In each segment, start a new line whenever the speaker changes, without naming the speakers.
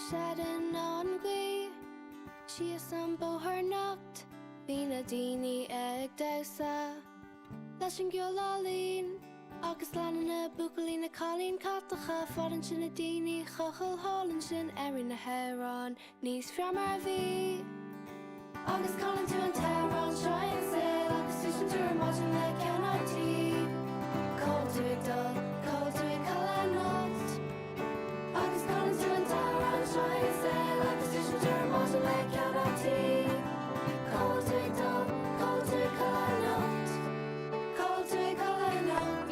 Shadan on gui She some bo her knocked Vina dini eg dausa Lashing Gyolalin Agus Lana Bukalina Colleen Katacha Foreign Shinadini Chochel Hollinshin Erin Heron Nice from RV Agus Colin to and Tehran Shine Sail Agus Station to Imagine Like Cannot Tea Cold to it dull Cold to it Kalanot Agus Colin to and Tehran Shine Sail Agus Station to Imagine Like Cannot Tea Cold to it dull Cold to it Kalanot Cold to it Kalanot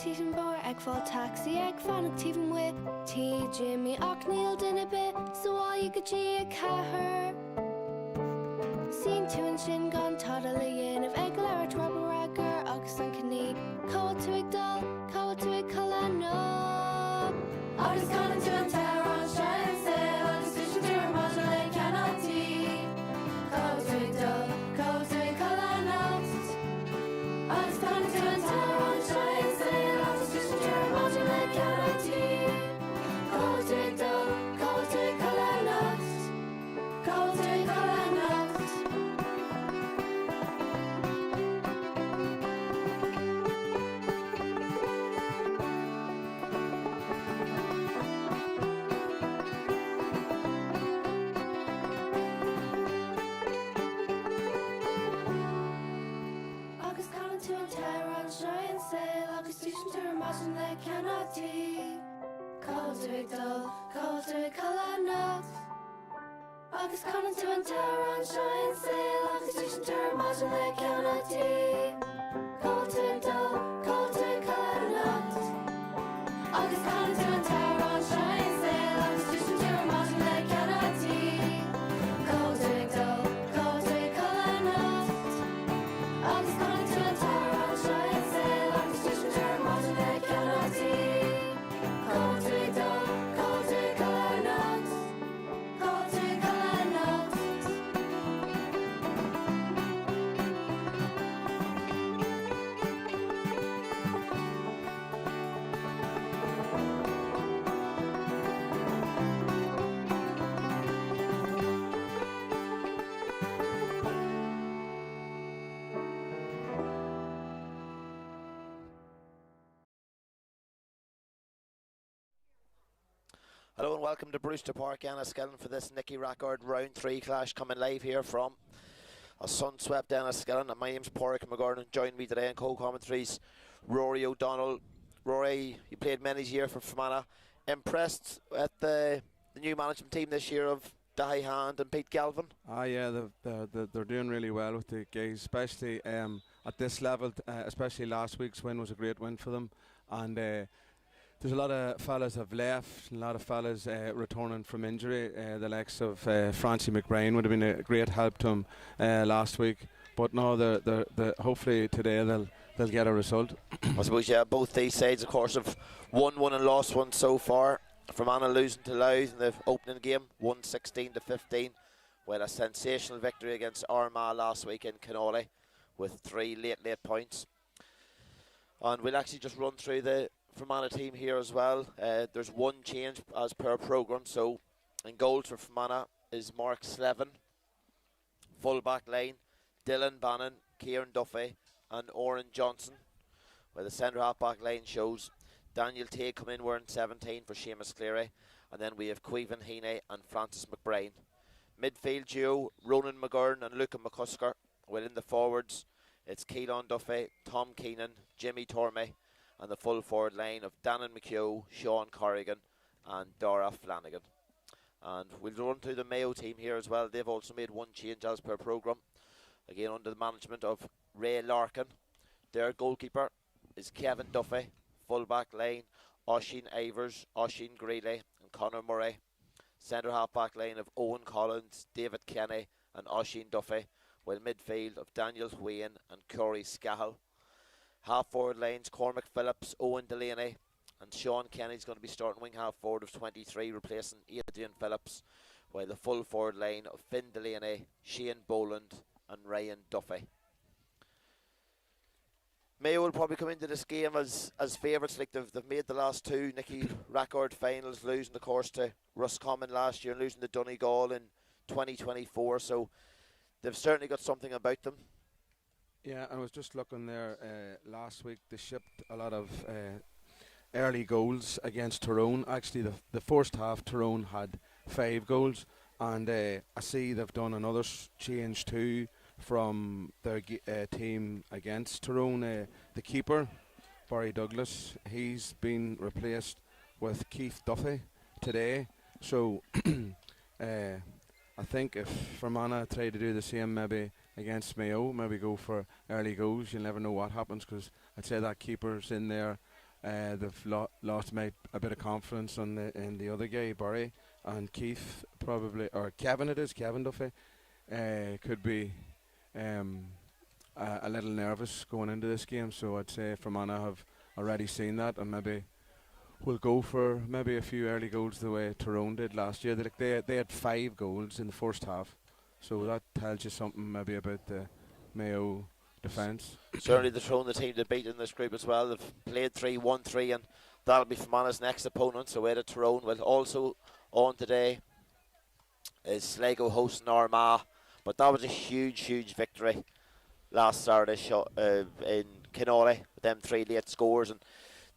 Season bar egg fall taxi egg fan even with tea Jimmy O'Neil in a bit so all you could see a her Seen two and shin gone totally in of egg large rubber ragger August and Kenny Cold to it dull Cold to it Colano August gone to and Tehran shine sail August vision to her model like cannot tea Cold to it dull Cold to it Colano August gone to and Tehran shine sail Cold to it dull, cold to it Kalanot Cold to it Kalanot August Colin to and Tehran shine sail August station to imagine they cannot tea Cold to it dull, cold to it Kalanot August Colin to and Tehran shine sail August station to imagine they cannot tea Cold to it dull, cold to it Kalanot August Colin to and Tehran shine sail August station to imagine they cannot tea Cold to it dull, cold to it Kalanot August Colin to and Tehran shine sail August station to imagine they cannot tea Cold to it dull, cold to it Kalanot Cold to it Kalanot
Hello and welcome to Brewster Park, Enniskillen for this Nickey Rackard round 3 clash coming live here from a sun-swept Enniskillen. And my name's Porrick McGurn. Join me today in co-commentaries Rory O'Donnell. Rory, you played many years for Fermanagh. Impressed at the new management team this year of Dahi Hand and Pete Galvin?
Yeah, they're doing really well with the guys, especially at this level. Especially last week's win was a great win for them, and there's a lot of fellas have left, a lot of fellas returning from injury. The likes of Francie McBrain would have been a great help to him last week. But no, they're hopefully today they'll get a result.
I suppose, yeah, both these sides, of course, have won one and lost one so far. Fermanagh losing to Louth in the opening game, 1-16-15, with a sensational victory against Armagh last week in Canolly with 3 late points. And we'll actually just run through the Fermanagh team here as well. There's one change as per programme. So in goals for Fermanagh is Mark Slevin. Full back line, Dylan Bannon, Kieran Duffy and Oren Johnson. Where the centre half back line shows Daniel Tay come in wearing 17 for Seamus Cleary. And then we have Queven Heaney and Francis McBrain. Midfield duo, Ronan McGurn and Luca McCusker. While in the forwards, it's Keelan Duffy, Tom Keenan, Jimmy Tormey, and the full forward line of Dannon McHugh, Sean Corrigan and Dara Flanagan. And we'll run through the Mayo team here as well. They've also made one change as per programme. Again under the management of Ray Larkin. Their goalkeeper is Kevin Duffy. Full back line, Oisin Ivers, Oisin Greeley and Conor Murray. Centre half back line of Owen Collins, David Kenny and Oisin Duffy. While midfield of Daniel Wayne and Corey Scahill. Half forward lines, Cormac Phillips, Owen Delaney And Sean Kenny's going to be starting wing half forward of 23, replacing Adrian Phillips, while the full forward line of Finn Delaney, Shane Boland and Ryan Duffy. Mayo will probably come into this game as favourites. Like they've made the last two Nickey Rackard finals, losing of course to Roscommon last year and losing to Donegal in 2024, so they've certainly got something about them.
Yeah, I was just looking there last week. They shipped a lot of early goals against Tyrone. Actually, the first half Tyrone had 5 goals, and I see they've done another change too from their team against Tyrone. The keeper, Barry Douglas, he's been replaced with Keith Duffy today. So I think if Fermanagh try to do the same maybe against Mayo, maybe go for early goals, you'll never know what happens, because I'd say that keeper's in there. They've lost a bit of confidence in the other guy, Barry, and Keith probably, or Kevin Duffy, could be a little nervous going into this game. So I'd say Fermanagh have already seen that, and maybe will go for maybe a few early goals the way Tyrone did last year. They had 5 goals in the first half, so that tells you something maybe about the Mayo defence.
Certainly the Tyrone, the team to beat in this group as well. They've played 3-1-3, and that'll be Fermanagh's next opponent. So away to Tyrone. Well, also on today is Sligo hosting Armagh, but that was a huge victory last Saturday in Kinole with them 3 late scores and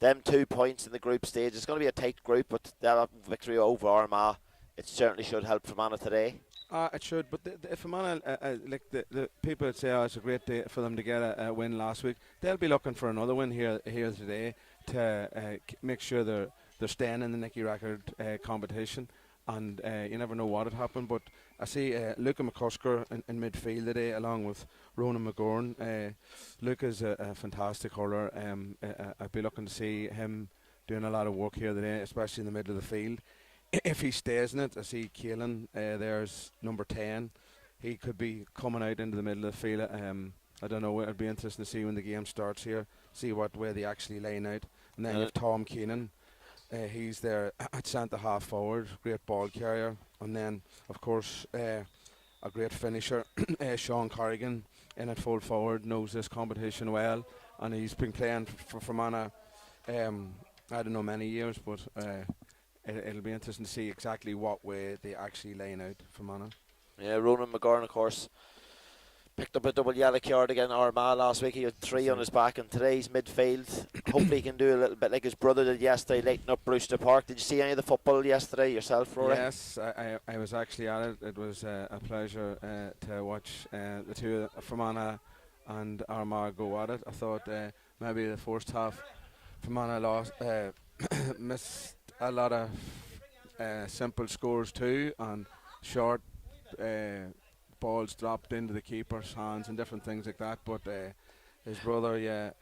them 2 points in the group stage. It's going to be a tight group, but that victory over Armagh, it certainly should help Fermanagh today.
It should, but if Fermanagh, like the people that say, it's a great day for them to get a win last week, they'll be looking for another win here today to make sure they're staying in the Nickey Rackard competition. And you never know what had happened, but I see Luca McCusker in midfield today, along with Ronan McGorn. Luca's a fantastic hurler. I'd be looking to see him doing a lot of work here today, especially in the middle of the field. If he stays in it, I see Keelan, there's number 10. He could be coming out into the middle of the field. I don't know, it'll be interesting to see when the game starts here, see what way they actually line out. And then you have Tom Keenan. He's there at centre half forward, great ball carrier. And then, of course, a great finisher, Sean Corrigan, in at full forward, knows this competition well. And he's been playing for Fermanagh, I don't know, many years, but it'll be interesting to see exactly what way they actually line out for Monaghan. Yeah,
Ronan McGorn, of course, picked up a double yellow card against Armagh last week. He had 3 on his back, and today's midfield. Hopefully he can do a little bit like his brother did yesterday, lighting up Brewster Park. Did you see any of the football yesterday yourself, Rory?
Yes, I was actually at it. It was a pleasure to watch the two, Fermanagh and Armagh, go at it. I thought maybe the first half Fermanagh missed a lot of simple scores too, and short balls dropped into the keeper's hands and different things like that. But his brother,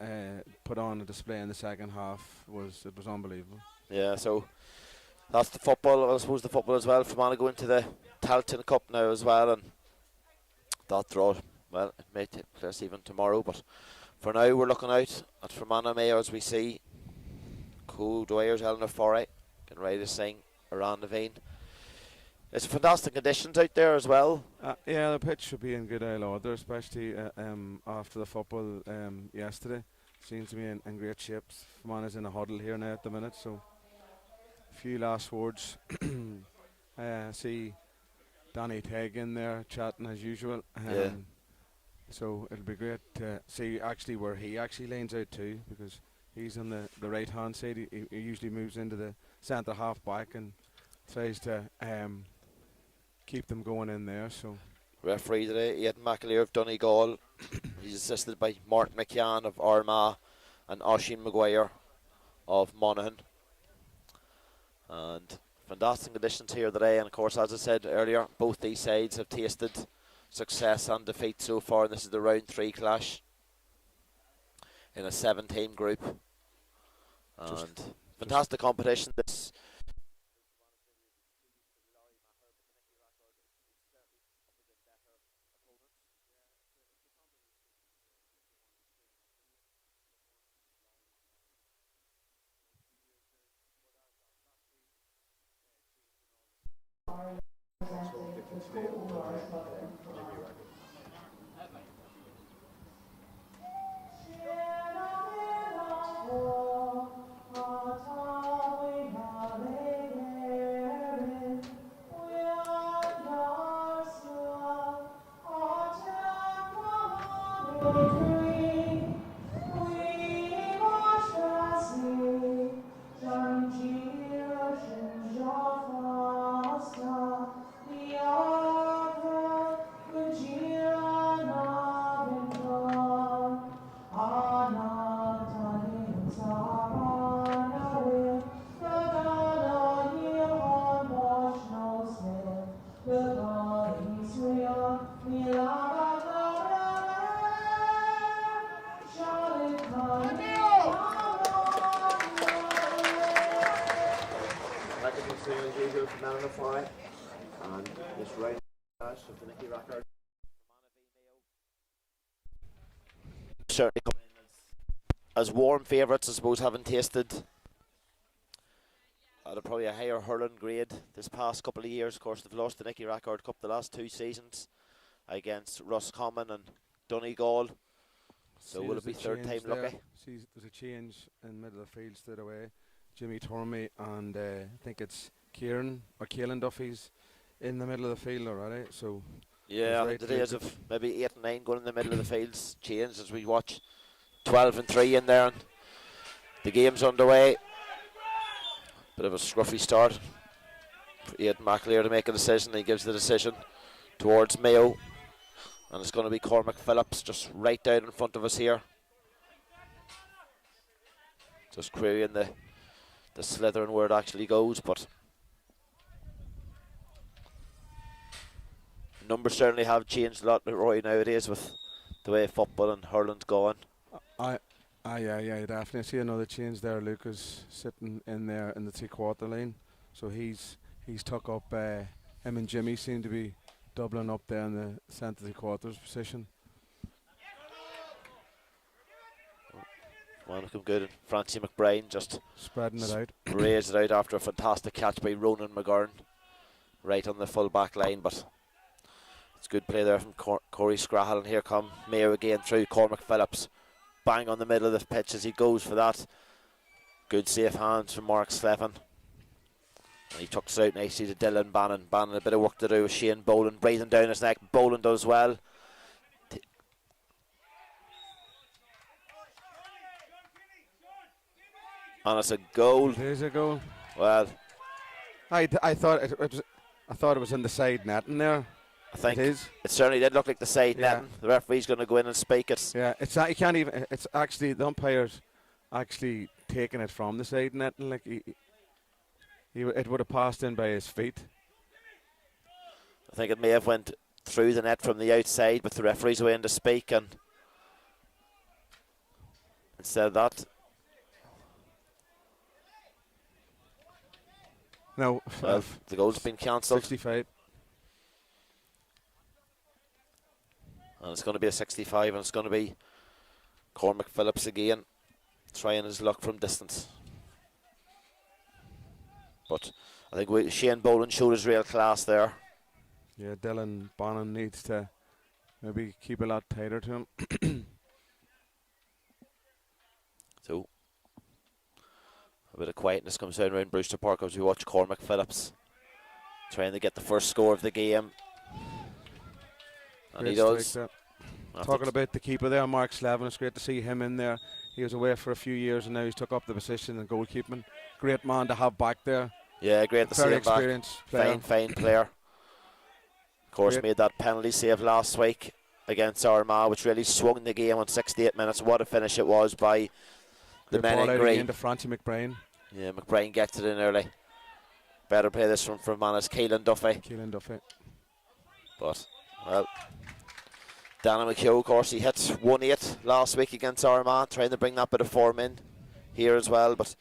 put on a display in the second half. It was unbelievable.
Yeah, so that's the football. I suppose the football as well. Fermanagh go into the Talton Cup now as well, and that draw, well, it may take place even tomorrow. But for now, we're looking out at Fermanagh Mayo as we see Cole Dwyer's Eleanor Foray getting ready to sing around the vein. It's fantastic conditions out there as well.
Yeah, the pitch should be in good order, especially after the football yesterday. Seems to be in great shape. Fermanagh's in a huddle here now at the minute, so a few last words. See Danny Tegg in there chatting as usual. So it'll be great to see actually where he actually lanes out too, because he's on the right hand side. He usually moves into the centre half back and tries to keep them going in there. So
referee today, Ian McAleer of Donegal. He's assisted by Mark McCann of Armagh and Oisin Maguire of Monaghan. And fantastic conditions here today, and of course, as I said earlier, both these sides have tasted success and defeat so far, and this is the round 3 clash in a 7-team group. And fantastic competition. This Fermanagh for it. And this round of the Nickey Rackard. Certainly coming in as warm favourites, I suppose, having tasted at probably a higher hurling grade this past couple of years. Of course, they've lost the Nickey Rackard Cup the last 2 seasons against Roscommon and Donegal. So will it be third time lucky?
See, there's a change in the middle of the field straight away. Jimmy Tormey and I think it's Caelan Duffy's in the middle of the field already. So
yeah, I think the days of maybe 8 and 9 going in the middle of the fields changed as we watch 12 and 3 in there, and the game's underway. Bit of a scruffy start for Aidan McAleer to make a decision. He gives the decision towards Mayo, and it's going to be Cormac Phillips just right down in front of us here. Just querying the slithering where it actually goes, but numbers certainly have changed a lot, Roy, nowadays with the way football and hurling's going.
Yeah, definitely. I see another change there. Lucas sitting in there in the 3/4 line, so he's took up. Him and Jimmy seem to be doubling up there in the centre 3/4 position.
Well, looking good. And Francie McBride just
spreading it out,
raised it out after a fantastic catch by Ronan McGurn, right on the full back line. But it's good play there from Corey Scrahall, and here come Mayo again through Cormac Phillips. Bang on the middle of the pitch as he goes for that. Good safe hands from Mark Slevin. And he tucks it out nicely to Dylan Bannon. Bannon a bit of work to do with Shane Boland breathing down his neck. Boland does well. And it's a goal.
There's a goal.
Well,
I thought it was in the side net in there.
I think
it
certainly did look like the side netting. The referee's going to go in and spike it.
Yeah, it's not, you can't even. It's actually the umpire's actually taking it from the side netting. Like it would have passed in by his feet.
I think it may have went through the net from the outside, but the referee's away in to spike, and instead of that,
no.
Well, the goal's been cancelled.
65.
And it's going to be a 65, and it's going to be Cormac Phillips again, trying his luck from distance. But I think Shane Boland showed his real class there.
Yeah, Dylan Bannon needs to maybe keep a lot tighter to him.
So a bit of quietness comes down around Brewster Park as we watch Cormac Phillips trying to get the first score of the game. And he does.
Talking about the keeper there, Mark Slevin, it's great to see him in there. He was away for a few years and now he's took up the position in goalkeeping. Great man to have back there.
Yeah, great to see him back.
Very experienced player.
Fine player. Of course, great. Made that penalty save last week against Armagh, which really swung the game on 68 minutes. What a finish it was by the men in green.
Into Francie McBride.
Yeah, McBride gets it in early. Better play this from Fermanagh, Caelan Duffy. But, well, Danny McHugh, of course, he hit 1-8 last week against Armagh, trying to bring that bit of form in here as well. But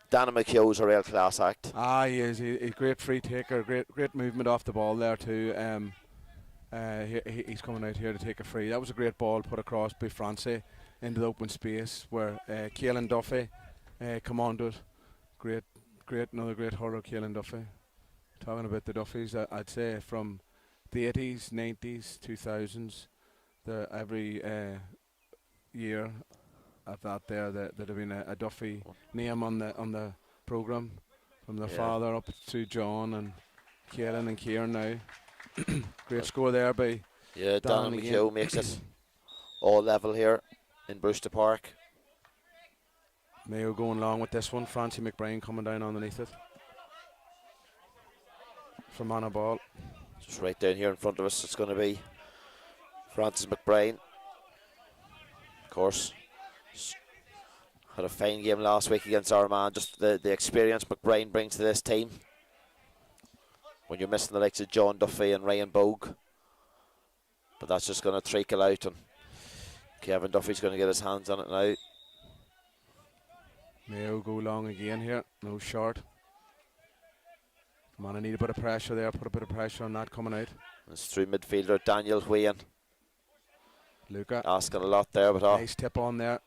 Danny McHugh's a real class act.
He is. He's a great free taker, great movement off the ball there too. He's coming out here to take a free. That was a great ball put across by Francie into the open space where Caelan Duffy come onto it. Another great hurler, Caelan Duffy. Talking about the Duffys, I'd say from the 80s, 90s, 2000s, every year of that there'd have been a Duffy name on the programme, from the father up to John and Caelan and Kieran now. Great score there by
Dan McHugh makes it all level here in Brewster Park.
Mayo going along with this one. Francie McBride coming down underneath it. Fermanagh ball.
Just right down here in front of us, it's going to be Francis McBride. Of course, had a fine game last week against Armagh. Just the experience McBride brings to this team. When you're missing the likes of John Duffy and Ryan Bogue. But that's just going to trickle out, and Kevin Duffy's going to get his hands on it now.
Mayo go long again here, no short. Fermanagh need a bit of pressure there, put a bit of pressure on that coming out.
It's through midfielder Daniel Whelan.
Luca.
Asking a lot there, but
nice tip on there.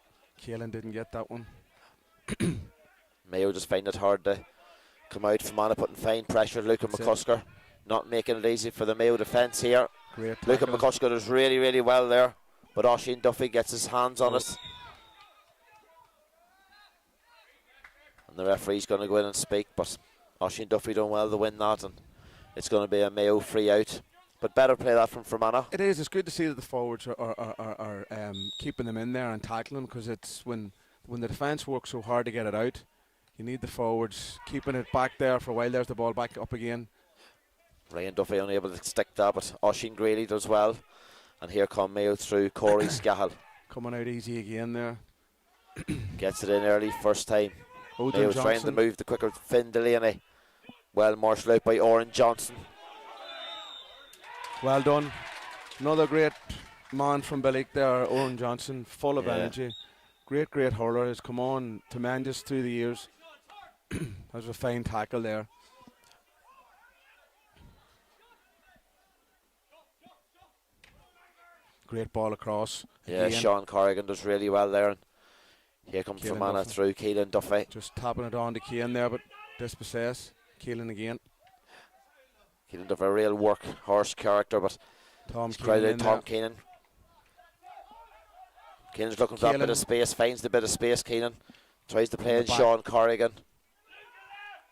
Keelan didn't get that one.
Mayo just find it hard to come out. Fermanagh putting fine pressure. Luca McCusker not making it easy for the Mayo defence here.
Great
Luca
tackle.
McCusker does really, really well there, but Oisin Duffy gets his hands on it. And the referee's going to go in and speak, but Oisin Duffy done well to win that, and it's going to be a Mayo free out. But better play that from Fermanagh.
It is. It's good to see that the forwards are keeping them in there and tackling, because it's when the defence works so hard to get it out, you need the forwards keeping it back there for a while. There's the ball back up again.
Ryan Duffy unable to stick that, but Oisin Greeley does well. And here come Mayo through Corey Scahill.
Coming out easy again there.
Gets it in early, first time.
Odin
Mayo's
Johnson.
trying to move the quicker. Finn Delaney. Well marshalled out by Oren Johnson.
Well done. Another great man from Billick there, Oren Johnson, full of
Yeah.
energy. Great hurler. Has come on tremendous through the years. That was a fine tackle there. Great ball across.
Yeah,
again.
Sean Corrigan does really well there. And here comes
Keelan
Fermanagh
Duffy.
through Keelan Duffy.
Just tapping it on to Keane there, but dispossess. Keelan again.
Keelan Duffy, a real workhorse character, but
Tom
he's crowded
Keenan
out
in
Tom
there.
Keenan. Keenan's looking for that bit
Keelan.
of space, finds the bit of space, Keenan. Tries to play
the
in
back.
Sean Corrigan.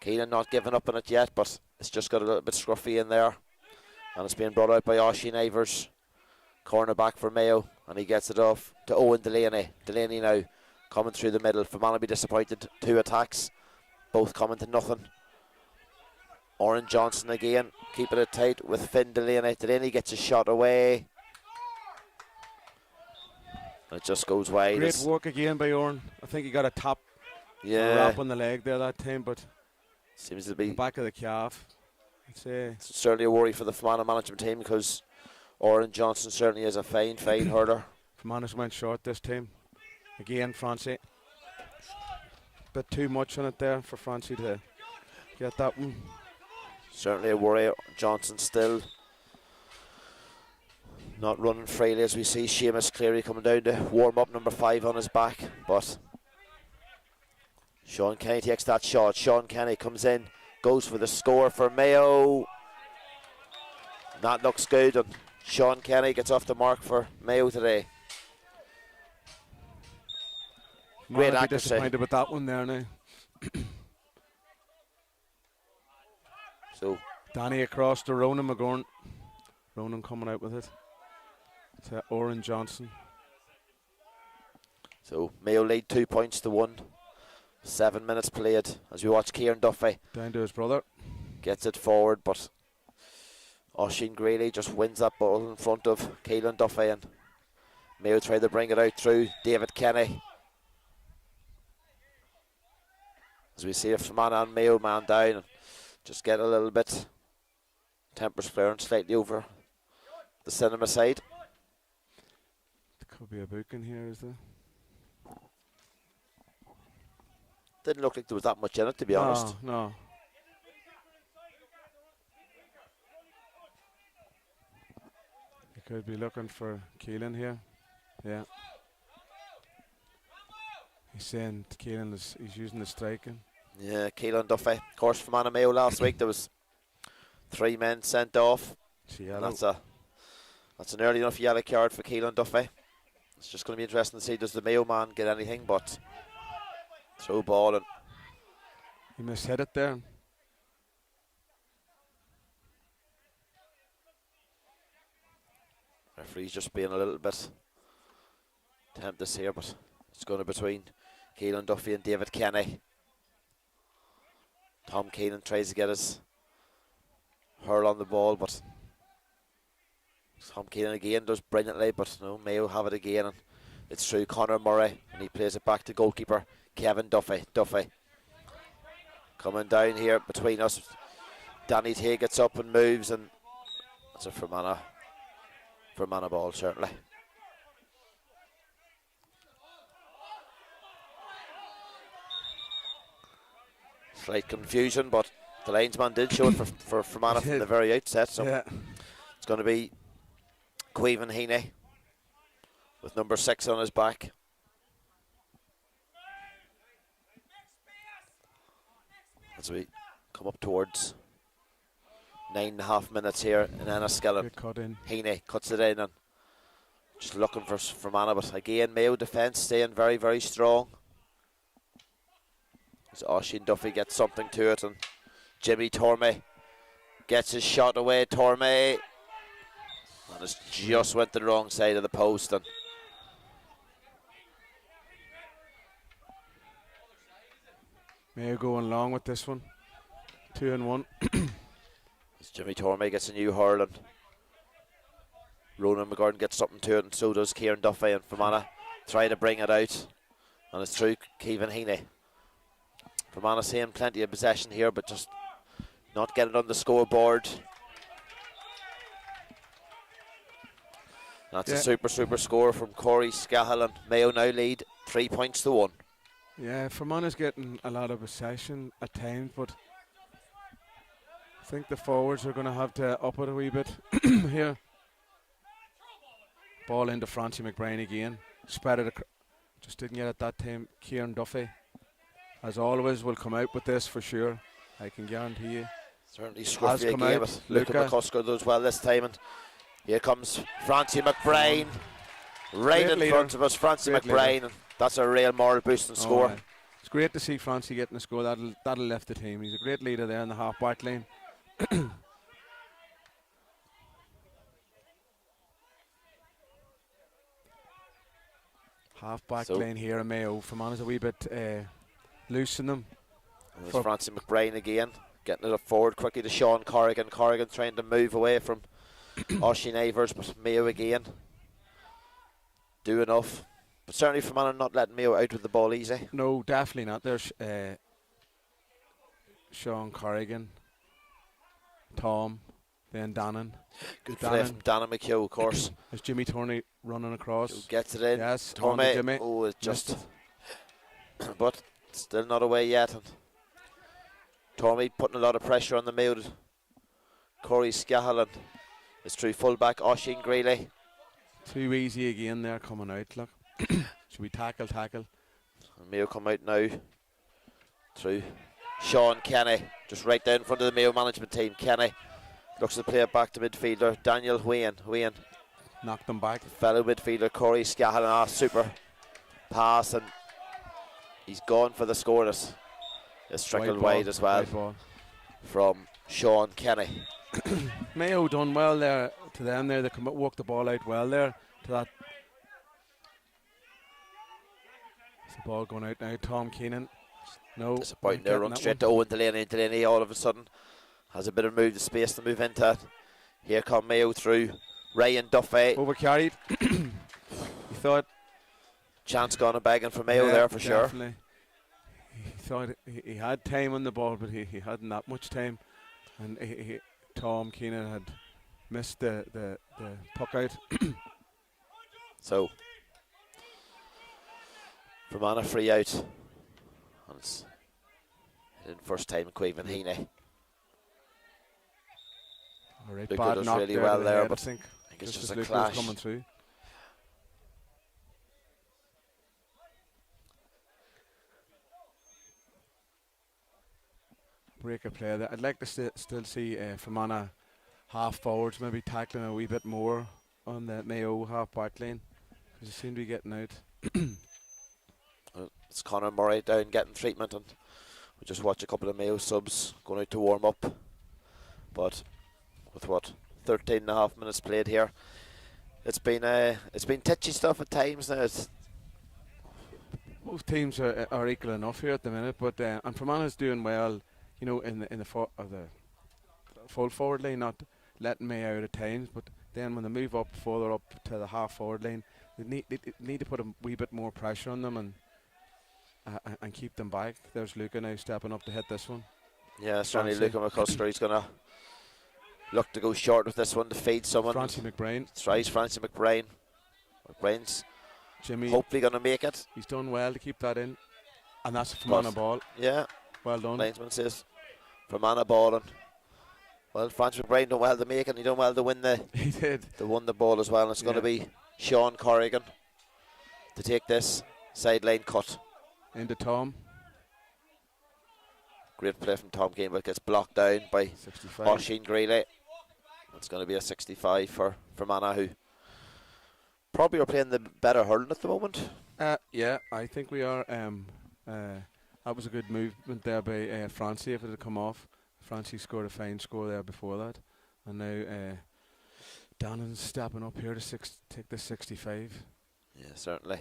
Keenan not giving up on it yet, but it's just got a little bit scruffy in there. And it's being brought out by Oisin Ivers. Cornerback for Mayo, and he gets it off to Owen Delaney. Delaney now coming through the middle. Fermanagh be disappointed. 2 attacks, both coming to nothing. Oren Johnson again, keeping it tight with Finn Delaney. Delaney gets a shot away. It just goes wide.
Great work again by Oren. I think he got a tap, a
Yeah,
wrap on the leg there that time, but
seems to
the
be
back of the calf. I'd say
certainly a worry for the Fermanagh management team, because Oren Johnson certainly is a fine hurler.
Fermanagh went short this time. Again, Francie. Bit too much on it there for Francie to get that one.
Certainly a worry. Johnson still not running freely, as we see Seamus Cleary coming down to warm up, number 5 on his back. But Sean Kenny takes that shot. Sean Kenny comes in, goes for the score for Mayo. That looks good, and Sean Kenny gets off the mark for Mayo today. Great
Fermanagh be
accuracy.
disappointed with that one there now.
So
Danny across to Ronan McGorn. Ronan coming out with it. To Oren Johnson.
Mayo lead 2 points to 1. 7 minutes played as we watch Kieran Duffy.
Down to his brother.
Gets it forward, but Oisin Greeley just wins that ball in front of Keelan Duffy, and Mayo try to bring it out through David Kenny. As we see if Fermanagh and Mayo man down and just get a little bit tempers flaring slightly over the cinema side.
There could be a book in here, is there?
Didn't look like there was that much in it, to be honest.
No. You could be looking for Keelan here. Yeah. He's saying Keelan he's using the striking.
Yeah, Keelan Duffy. Of course, Fermanagh Mayo last week there was 3 men sent off.
See,
And that's an early enough yellow card for Keelan Duffy. It's just going to be interesting to see, does the Mayo man get anything but throw ball, and
he mishit it there.
referee's just being a little bit tempted here, but it's going to between Keelan Duffy and David Kenny. Tom Keenan tries to get his hurl on the ball, but Tom Keenan again does brilliantly, but no, Mayo have it again, and it's through Conor Murray, and he plays it back to goalkeeper Kevin Duffy. Duffy coming down here between us. Danny Tay gets up and moves, and it's a Fermanagh ball, certainly. Slight confusion, but The linesman did show it for Fermanagh from the very outset, so it's going to be Caoimhin Heaney with number 6 on his back. As we come up towards 9.5 minutes here in Enniskillen. Heaney cuts it in and just looking for Fermanagh, but again Mayo defence staying very, very strong. As Oisin Duffy gets something to it, and Jimmy Tormey gets his shot away. Tormey, and it's just went the wrong side of the post. And
Mayo going along with this one. 2-1.
as Jimmy Tormey gets a new hurl, and Ronan McGordon gets something to it, and so does Kieran Duffy, and Fermanagh try to bring it out, and it's through Caoimhin Heaney. Fermanagh seeing plenty of possession here, but just not getting on the scoreboard. That's a super score from Corey Scahill, and Mayo now lead 3 points to 1.
Yeah, Fermanagh's getting a lot of possession at times, but I think the forwards are going to have to up it a wee bit here. Ball into Francie McBrien again. Spread it, just didn't get it that time. Kieran Duffy, as always, will come out with this for sure. I can guarantee you.
Certainly scruffy again, but Luca McCusker does well this time. And here comes Francie McBrien, right in front of us. Francie McBrien, and that's a real moral boosting score.
Right. It's great to see Francie getting a score. That'll lift the team. He's a great leader there in the half-back lane. Half-back lane here in Mayo. Fermanagh's a wee bit loose in them.
There's Francie McBrien again, getting it up forward quickly to Sean Corrigan. Corrigan trying to move away from Oisin Avers, but Mayo again do enough. But certainly Fermanagh not letting Mayo out with the ball easy.
No, definitely not. There's Sean Corrigan, Tom, then Dannon.
Good play from Dannon McHugh, of course.
There's Jimmy Torney running across.
Who gets it in.
Yes,
Tormey.
Jimmy.
Oh, it's just... but still not away yet. And Tormey putting a lot of pressure on the Mayo. Corey Scahill, and it's through fullback Oisin Greeley.
Too easy again there coming out, look. Should we tackle?
And Mayo come out now through Sean Kenny, just right down in front of the Mayo management team. Kenny looks to play it back to midfielder Daniel Wayne.
Knocked them back.
Fellow midfielder Corey Scahill, super pass, and he's gone for the score. It's trickled wide as well from Sean Kenny.
Mayo done well there to them there. They worked the ball out well there to that. The ball going out now. Tom Keenan. No.
Disappointing there. Run straight to Owen Delaney. Delaney all of a sudden has a bit of move, the space to move into. Here come Mayo through. Ryan Duffy.
Overcarried. He thought.
Chance gone a begging for Mayo there for
definitely. Sure. He thought he had time on the ball, but he hadn't that much time. And Tom Keenan had missed the puck out.
So Fermanagh free out. And it's in first time Caoimhin Heaney.
Alright,
Luca does really well there, but I think it's just a clash.
Coming through. Break of play there. I'd like to still see Fermanagh half forwards maybe tackling a wee bit more on the Mayo half back lane, because they seem to be getting out.
It's Conor Murray down getting treatment, and we just watch a couple of Mayo subs going out to warm up. But with 13.5 minutes played here, it's been titchy stuff at times now.
Both teams are equal enough here at the minute, but and Fermanagh's doing well. You know, in the full forward line, not letting Mayo out at times, but then when they move up further up to the half forward line, they need to put a wee bit more pressure on them and keep them back. There's Luca now stepping up to hit this one.
Yeah, certainly Luca McCusker. He's going to look to go short with this one to feed someone.
Francie McBrien.
That's right, Francie McBrien. McBrien's
Jimmy
hopefully going to make it.
He's done well to keep that in, and that's a Fermanagh ball.
Yeah.
Well done.
Linesman says Fermanagh ball, and well, Francis McBride done well to make it, he done well to win
He did.
the won the ball as well, and it's going to be Sean Corrigan to take this sideline cut.
Into Tom.
Great play from Tom Keane, but gets blocked down by
65.
Oisin Greeley. It's going to be a 65 for Fermanagh, who probably are playing the better hurling at the moment.
Yeah, I think we are. That was a good movement there by Francie if it had come off. Francie scored a fine score there before that. And now Dannon's stepping up here to take the 65.
Yeah, certainly.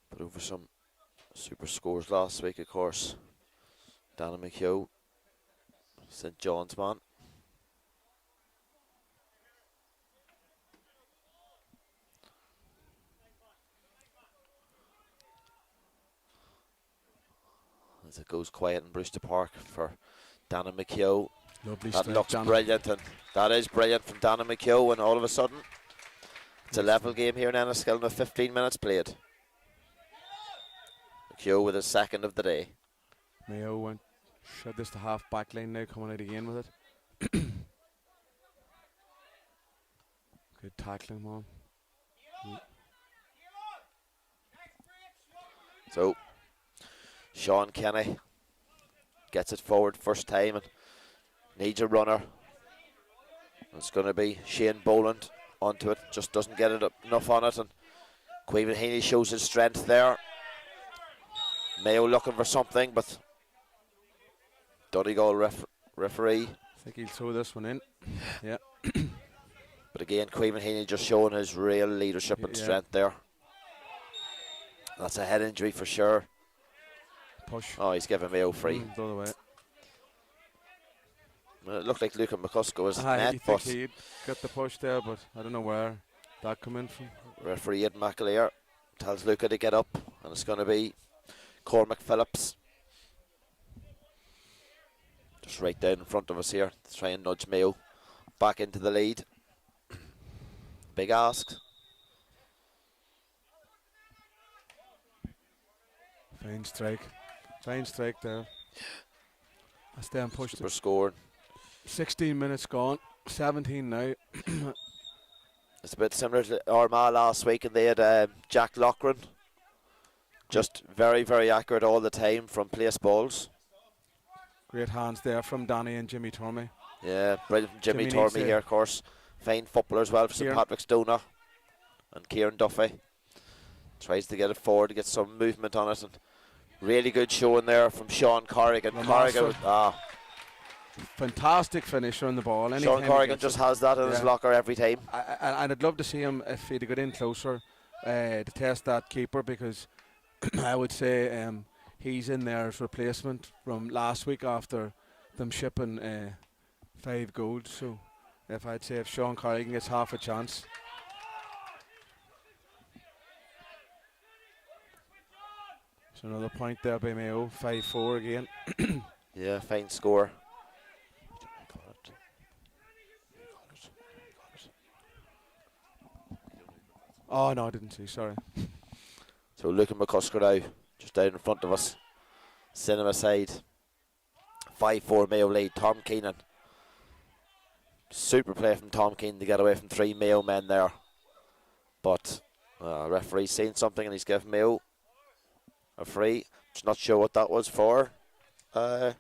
But over some super scores last week, of course. Danny McHugh, St John's man. As it goes quiet in Brewster Park for Danny McHugh.
Lovely
That
strike,
looks
Danny.
brilliant, and that is brilliant from Danny McHugh, and all of a sudden it's a level game here in Enniskillen with 15 minutes played. McHugh with his second of the day.
Mayo showed this to half back line now, coming out again with it. Good tackling, man.
So Sean Kenny gets it forward first time and needs a runner. It's going to be Shane Boland onto it, just doesn't get it enough on it, and Quaven Heaney shows his strength there. Mayo looking for something, but Donegal referee.
I think he'll throw this one in. Yeah.
But again, Quaven Heaney just showing his real leadership and strength there. That's a head injury for sure.
Push.
Oh, he's giving Mayo free.
The other way.
Well, it looked like Luca McCusker was
I
net,
think
but
he'd got the push there, but I don't know where that come in from.
referee Ed McAleer tells Luca to get up, and it's going to be Cormac Phillips. Just right down in front of us here to try and nudge Mayo back into the lead. Big ask.
Fine strike. Fine strike there. As them pushed
Super
it.
scoring.
16 minutes gone. 17 now.
It's a bit similar to Armagh last week, and they had Jack Loughran. Just very, very accurate all the time from place balls.
Great hands there from Danny and Jimmy Tormey.
Yeah, brilliant from Jimmy
Jimmy needs
Tormey
to-
here, of course. Fine footballer as well for St
Kieran.
Patrick's Donagh. And Kieran Duffy tries to get it forward to get some movement on it, and really good showing there from Sean Corrigan.
The
Corrigan,
master. Fantastic finisher on the ball.
Sean
Anytime he
Corrigan
gets
just
it.
has that in his
Yeah.
locker every time.
And I'd love to see him if he'd got in closer to test that keeper, because I would say he's in there as replacement from last week after them shipping 5 goals. So I'd say if Sean Corrigan gets half a chance. So another point there by Mayo, 5-4 again.
Yeah, fine score.
Oh no, I didn't see, sorry.
So Luca McCusker now, just down in front of us. Cinema side. 5-4 Mayo lead. Tom Keenan. Super play from Tom Keenan to get away from 3 Mayo men there. But referee's seen something and he's given Mayo a free. Just not sure what that was for. Rory?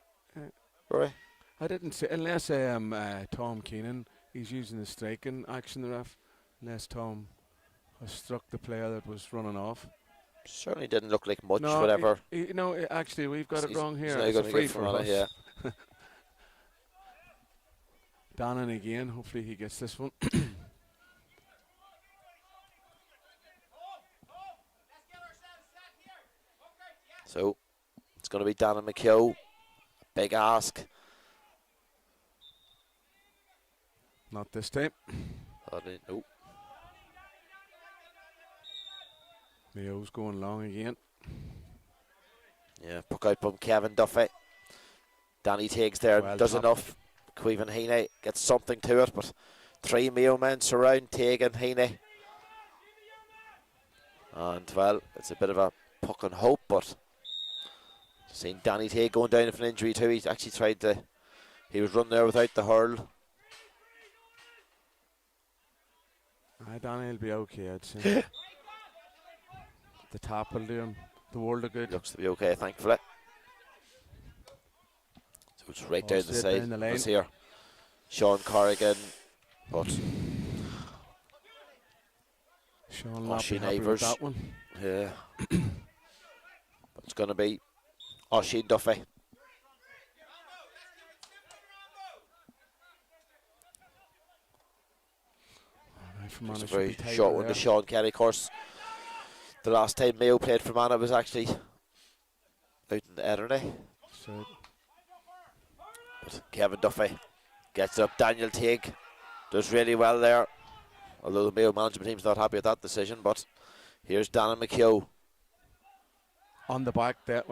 I didn't see, unless Tom Keenan, he's using the striking action, the ref, unless Tom has struck the player that was running off.
Certainly didn't look like much,
No,
whatever.
Actually, we've got it wrong here.
He's
It's
now
a
gonna
free
get
for
Fermanagh,
us.
yeah.
Dannon again, hopefully he gets this one.
So it's going to be Danny McHugh. Big ask.
Not this time.
Nope.
Mayo's going long again.
Yeah, puck out from Kevin Duffy. Danny takes there,
Well
does
tapped.
enough. Quaven Heaney gets something to it, but 3 Mayo men surround Tegan Heaney. And well, it's a bit of a puck and hope, but Seen Danny Tay going down with an injury too. He's actually he was running there without the hurl.
Danny will be okay, I'd say. The tap will do him the world of good.
Looks to be okay, thankfully. So it's right down the side.
Down the lane.
It's here. Sean Corrigan, but
Sean not
Oisin
happy with
Ivers.
that one.
Yeah. But it's going to be Oisin Duffy. It's a very short one to Sean Kelly. Of course, the last time Mayo played Fermanagh was actually out in Ederny.
So
but Kevin Duffy gets up. Daniel Teague does really well there. Although the Mayo management team's not happy with that decision, but here's Dana McHugh.
On the back there.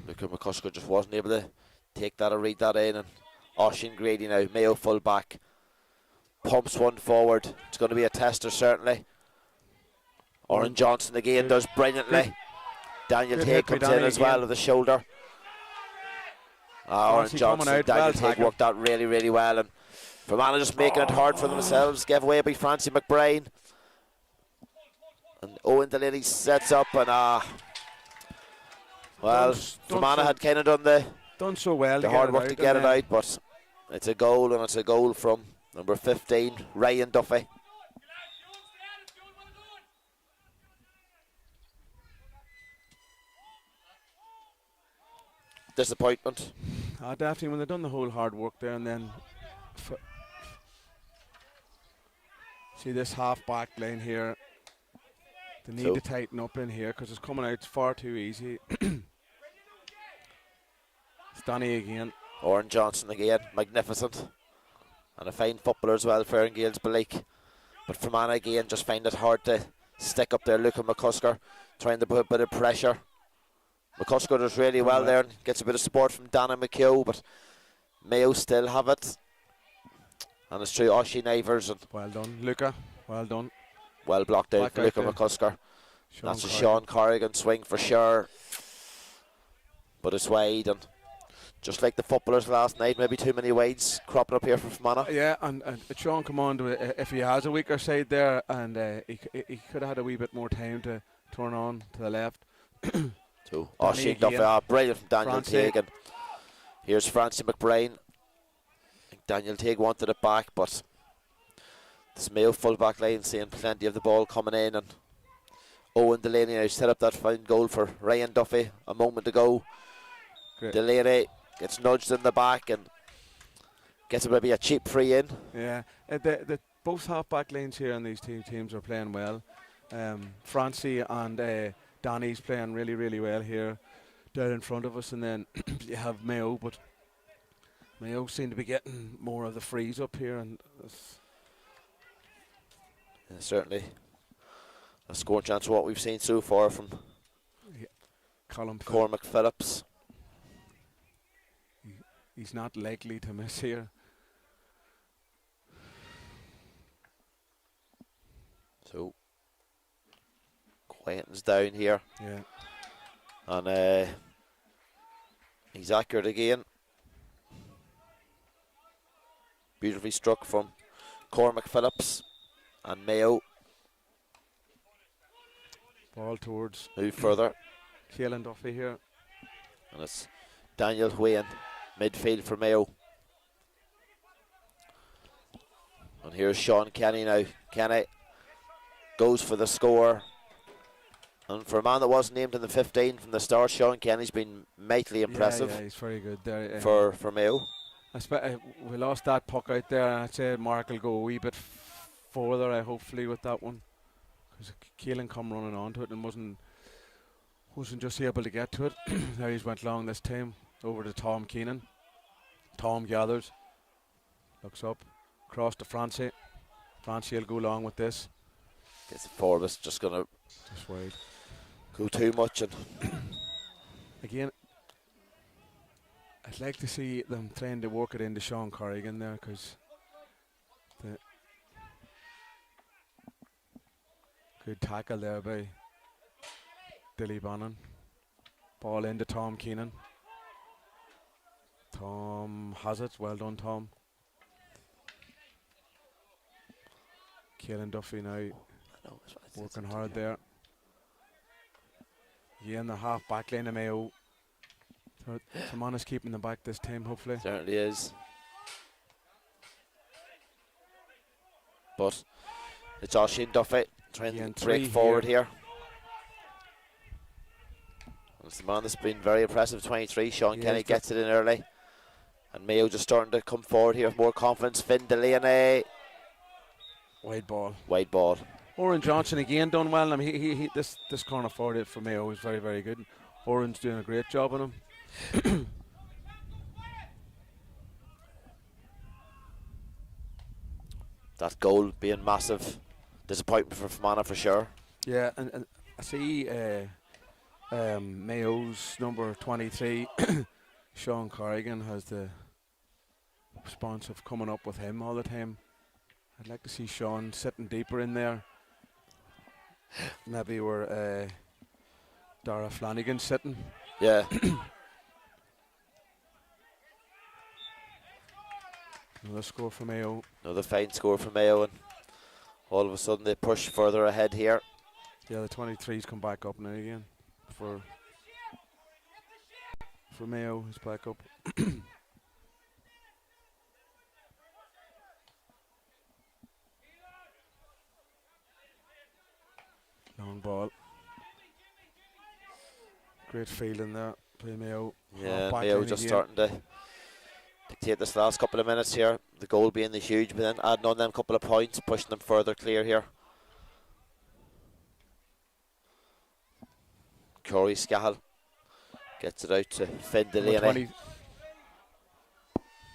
Luca McCusker just wasn't able to take that or read that in. And Oisin Grady now, Mayo full back. Pumps one forward. It's going to be a tester, certainly. Oren Johnson again does brilliantly. Daniel Teague comes in as well with the shoulder. Oren Johnson, Daniel Teague worked out really, really well. And Fermanagh just making it hard for themselves. Gave away by Francie McBride. And Owen Delaney sets up and well, Fermanagh had kind of done
so well
the hard work to get it out, but it's a goal, and it's a goal from number 15, Ryan Duffy. Disappointment.
Definitely, when they've done the whole hard work there, and then see this half-back line here. They need to tighten up in here because it's coming out far too easy. It's Danny again.
Oren Johnson again, magnificent. And a fine footballer as well, Fair and Gales Balik. But Fermanagh again just find it hard to stick up there. Luca McCusker trying to put a bit of pressure. McCusker does really well there and gets a bit of support from Dana McHugh, but Mayo still have it. And it's through Oisin Ivers. And
well done, Luca. Well done.
Well blocked out for Luca McCusker. That's a Sean Corrigan swing for sure. But it's wide, and just like the footballers last night, maybe too many wides cropping up here for Fermanagh.
Yeah, and Sean come on to if he has a weaker side there, and he could have had a wee bit more time to turn on to the left.
So Oisin Duffy, brilliant from Daniel Teague. And here's Francie McBride. I think Daniel Teague wanted it back, but this Mayo full-back line seeing plenty of the ball coming in, and Owen Delaney now set up that fine goal for Ryan Duffy a moment ago. Great. Delaney gets nudged in the back and gets maybe a cheap free in.
Yeah, both half-back lanes here on these two teams are playing well. Francie and Danny's playing really, really well here down in front of us, and then you have Mayo, but Mayo seem to be getting more of the frees up here, and
certainly a score chance of what we've seen so far from Cormac Phillips.
He's not likely to miss here.
So Quentin's down here.
Yeah.
And he's accurate again. Beautifully struck from Cormac Phillips. And Mayo
ball towards
move further.
Caelan Duffy here.
And it's Daniel Wayne, midfield for Mayo. And here's Sean Kenny now. Kenny goes for the score. And for a man that wasn't named in the 15 from the start, Sean Kenny's been mightily impressive.
Yeah, he's very good there.
For Mayo.
We lost that puck out there, and I'd say Mark will go a wee bit further, hopefully, with that one. Because Keelan come running onto it and wasn't just able to get to it. Now he's went long this time, over to Tom Keenan. Tom gathers, looks up, across to Francie. Francie will go along with this.
Gets it forward, it's just going to
wide.
Go too much. And
again, I'd like to see them trying to work it into Sean Corrigan there, because the good tackle there by Dilly Bannon. Ball into Tom Keenan. Tom has it. Well done, Tom. Kieran Duffy now working hard there. Yeah, in the half back lane of Mayo. Fermanagh keeping them back this time, hopefully.
Certainly is. But it's Oisin Duffy trying to break forward here. It's the man that's been very impressive, 23. Sean Kenny gets it in early. And Mayo just starting to come forward here with more confidence. Finn Delaney.
Wide ball.
Wide ball.
Oren Johnson again done well. I mean, this corner forward for Mayo is very, very good. Oren's doing a great job on him.
That goal being massive disappointment for Fermanagh for sure.
Yeah, and I see Mayo's number 23, Sean Corrigan, has the response of coming up with him all the time. I'd like to see Sean sitting deeper in there. Maybe where Dara Flanagan's sitting.
Yeah.
Another score for Mayo.
Another fine score for Mayo, and all of a sudden they push further ahead here.
Yeah, the 23's come back up now again for Mayo. He's back up. Long ball. Great fielding there by Mayo.
Yeah, Mayo just starting to dictate this last couple of minutes here. The goal being the huge, but then adding on them couple of points, pushing them further clear here. Corey Scahill gets it out to Finn Delaney.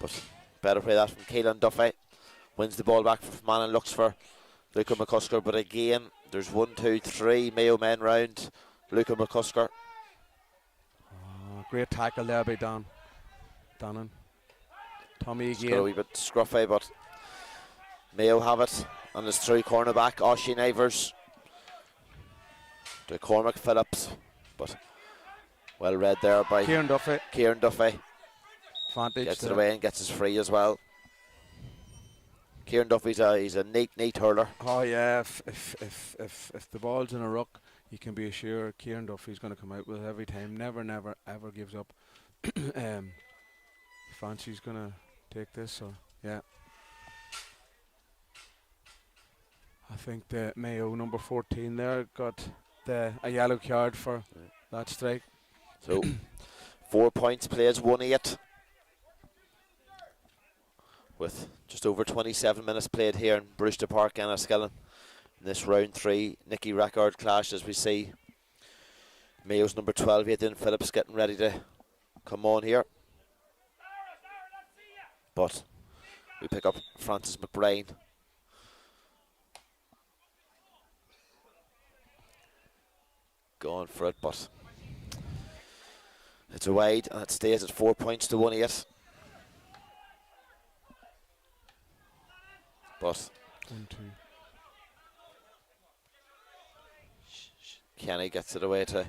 But better play that from Keelan Duffy. Wins the ball back from Fermanagh and looks for Luca McCusker, but again, there's 1, 2, 3 Mayo men round Luca McCusker.
Great tackle there by Donnan. Tommy again.
Got a wee bit scruffy, but Mayo have it. And it's through cornerback, Oisin Ivers to Cormac Phillips. But well read there by
Kieran Duffy. Advantage
gets it away and gets us free as well. Kieran Duffy's he's a neat hurler.
Oh yeah, if the ball's in a ruck, you can be assured Kieran Duffy's going to come out with it every time. Never ever gives up. Fancy's going to take this, so yeah. I think the Mayo number 14 there got a yellow card for that strike.
So 4 points plays, 1-8. With just over 27 minutes played here in Brewster Park, Enniskillen. In this round 3, Nickey Rackard clash as we see Mayo's number 12, Ethan Phillips, getting ready to come on here. But we pick up Francis McBrain. Going for it, but it's a wide and it stays at 4 points to 1-8. But
1-2.
Kenny gets it away to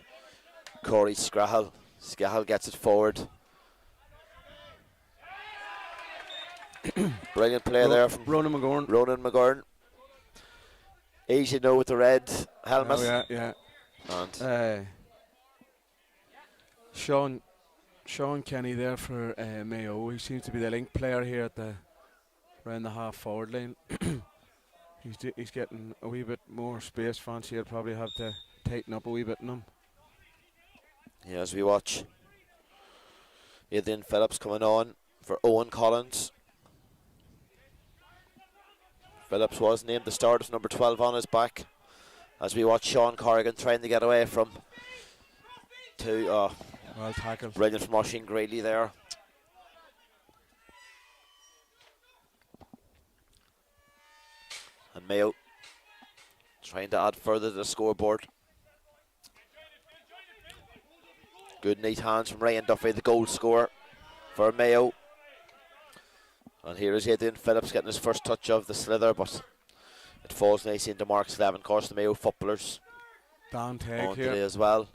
Corey Scahill. Scahill gets it forward. Brilliant play there from
Ronan
McGorn. Easy know with the red helmet.
Oh, yeah. And Sean Kenny there for Mayo. He seems to be the link player here at around the half forward line. He's getting a wee bit more space. Fancy he'll probably have to tighten up a wee bit in him.
Yeah, as we watch Ethan Phillips coming on for Owen Collins. Phillips was named the start as number 12 on his back. As we watch Sean Corrigan trying to get away from
well tackled.
Brilliant from Oisin Greeley there. And Mayo trying to add further to the scoreboard. Good neat hands from Ryan Duffy, the goal scorer for Mayo. And here is Adrian Phillips getting his first touch of the slither, but it falls nicely into Mark's 11. Of course, the Mayo footballers
down take
on
here
today as well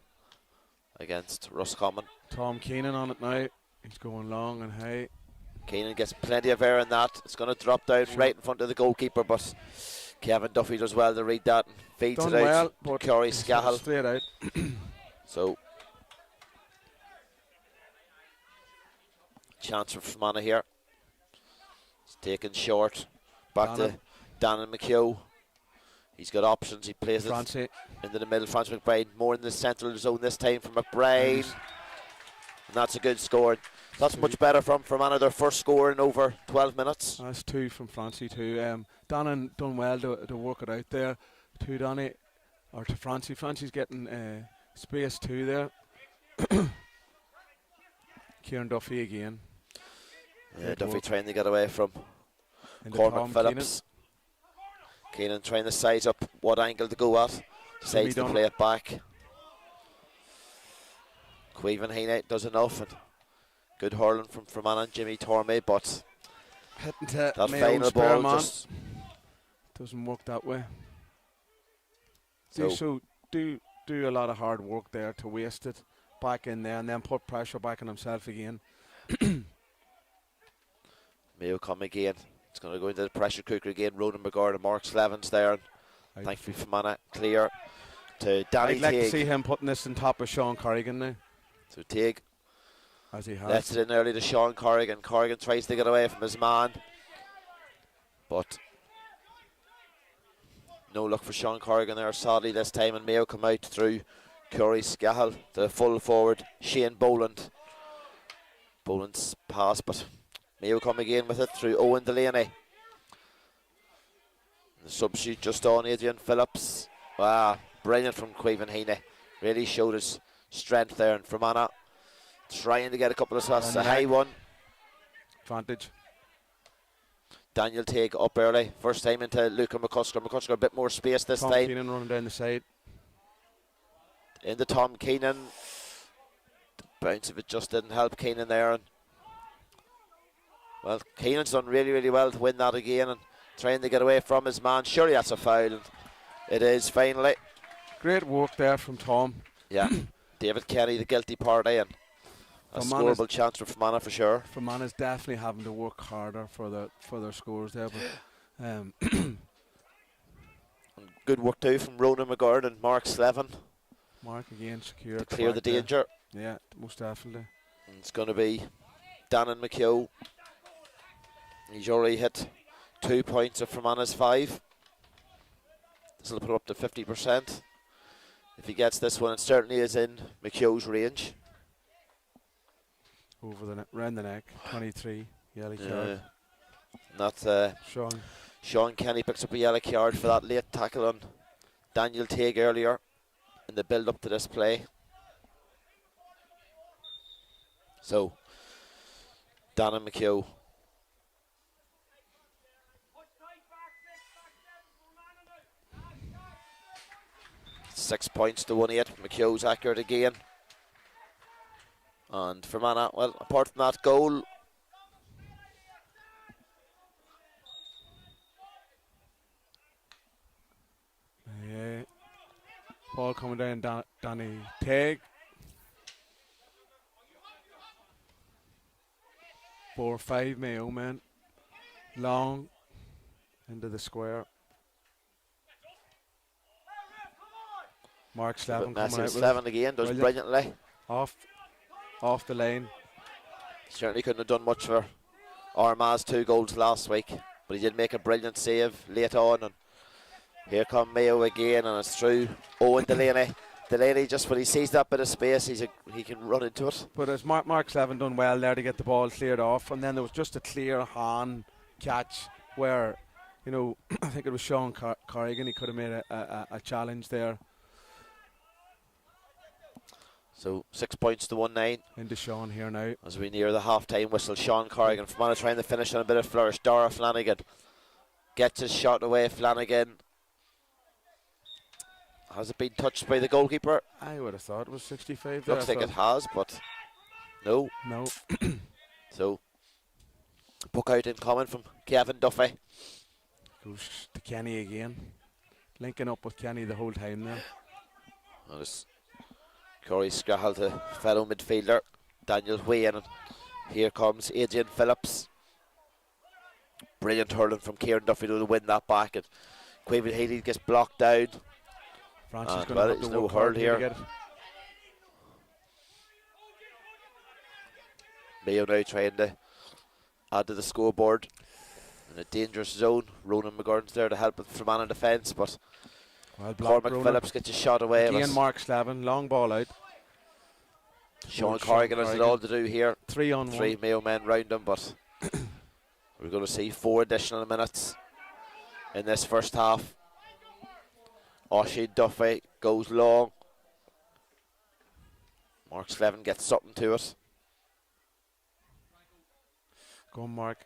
against Roscommon.
Tom Keenan on it now. He's going long and high.
Keenan gets plenty of air in that. It's going to drop down right in front of the goalkeeper, but Kevin Duffy does well to read that and feeds
Done
it out.
well, but
Corey
he's got it
Scahill.
straight out.
So, chance for Fermanagh here. It's taken short. Back to Dannon McHugh. He's got options. He plays
Francie.
it into the middle. Francis McBride more in the central zone this time for McBride. And that's a good score. That's much better from Fermanagh, their first score in over 12 minutes.
That's 2 from Francie too. Dannon done well to work it out there to Donny, or to Francie. Francie's getting space too there. Kieran Duffy again.
Yeah, Duffy trying to get away from
Into
Cormac
Tom
Phillips. Keenan trying to size up what angle to go at. Decides to play it back. Quaven Heaney does enough, and good hurling from Fermanagh and Jimmy Tormey, but
hitting to
that
Mayo
final ball just
doesn't work that way.
So
Do a lot of hard work there to waste it back in there and then put pressure back on himself again.
Mayo come again. It's going to go into the pressure cooker again. Ronan McGord and Mark Slevins there. And thankfully Fermanagh clear to Danny
I'd like
Teague.
to see him putting this on top of Sean Corrigan now.
So Teague
as he has.
lets it in early to Sean Corrigan. Corrigan tries to get away from his man, but no luck for Sean Corrigan there sadly this time, and Mayo come out through Corey Scahill, the full forward Shane Boland. Boland's pass, but Mayo come again with it through Owen Delaney. The substitute just on Adrian Phillips. Wow, brilliant from Quaven Heaney. Really showed his strength there, and Fermanagh trying to get a couple of shots. A high one.
Advantage.
Daniel Teague up early. First time into Luca McCusker. McCusker a bit more space this
Tom
time.
Keenan running down the side.
Into Tom Keenan. The bounce of it just didn't help Keenan there. And well, Keenan's done really, really well to win that again and trying to get away from his man. Surely that's a foul. And it is finally.
Great work there from Tom.
Yeah. David Kenny, the guilty party, and a scoreable chance for Fermanagh for sure.
Fermanagh's definitely having to work harder for their scores there. But
good work too from Ronan McGord and Mark Slevin.
Mark again secure
to clear the danger.
There. Yeah, most definitely.
And it's going to be Dannon McHugh. He's already hit 2 points of Fermanagh's 5. This will put up to 50%. If he gets this one, it certainly is in McHugh's range.
Over the round the neck, 23 yellow card.
Not Sean Kenny picks up a yellow card for that late tackle on Daniel Teague earlier in the build up to this play. So Dannon McHugh. Six points to 1-8. McHugh's accurate again. And Fermanagh, well, apart from that goal,
yeah, ball coming down, Danny Teague. 4-5 Mayo man, long into the square. Mark Slevin coming out with
Slevin again does brilliantly.
Off the lane.
Certainly couldn't have done much for Armagh's 2 goals last week, but he did make a brilliant save late on. And here come Mayo again, and it's through Owen Delaney. Delaney, just when he sees that bit of space, he can run into it.
But as Mark Slevin done well there to get the ball cleared off, and then there was just a clear hand catch where, you know, I think it was Sean Corrigan. He could have made a challenge there.
So 6 points to 1-9.
Into Sean here now.
As we near the half-time whistle, Sean Corrigan. Fermanagh trying to finish on a bit of flourish. Dara Flanagan gets his shot away. Flanagan. Has it been touched by the goalkeeper?
I would have thought it was 65
Looks
there.
like it has, but no.
No.
So, puck out incoming from Kevin Duffy.
Goes to Kenny again. Linking up with Kenny the whole time there.
Well, it's Corey Scahill to fellow midfielder Daniel Wayne, and Here comes Adrian Phillips. Brilliant hurling from Kieran Duffy to win that back. And Quaven Healy gets blocked down.
Francis going
well,
to have
there's
to
no
work
hurl
hard here to
here.
get it.
Mayo now trying to add to the scoreboard. In a dangerous zone. Ronan McGurn's there to help with Fermanagh defence, but
Well blocked,
Cormac
Ronan.
Phillips gets a shot away.
Again,
but
Mark Slavin, long ball out.
Sean
Towards
Corrigan has it all to do here.
3 on
3
1.
Mayo men round him, but we're going to see 4 additional minutes in this first half. Oisin Duffy goes long. Mark Slevin gets something to it.
Go on, Mark.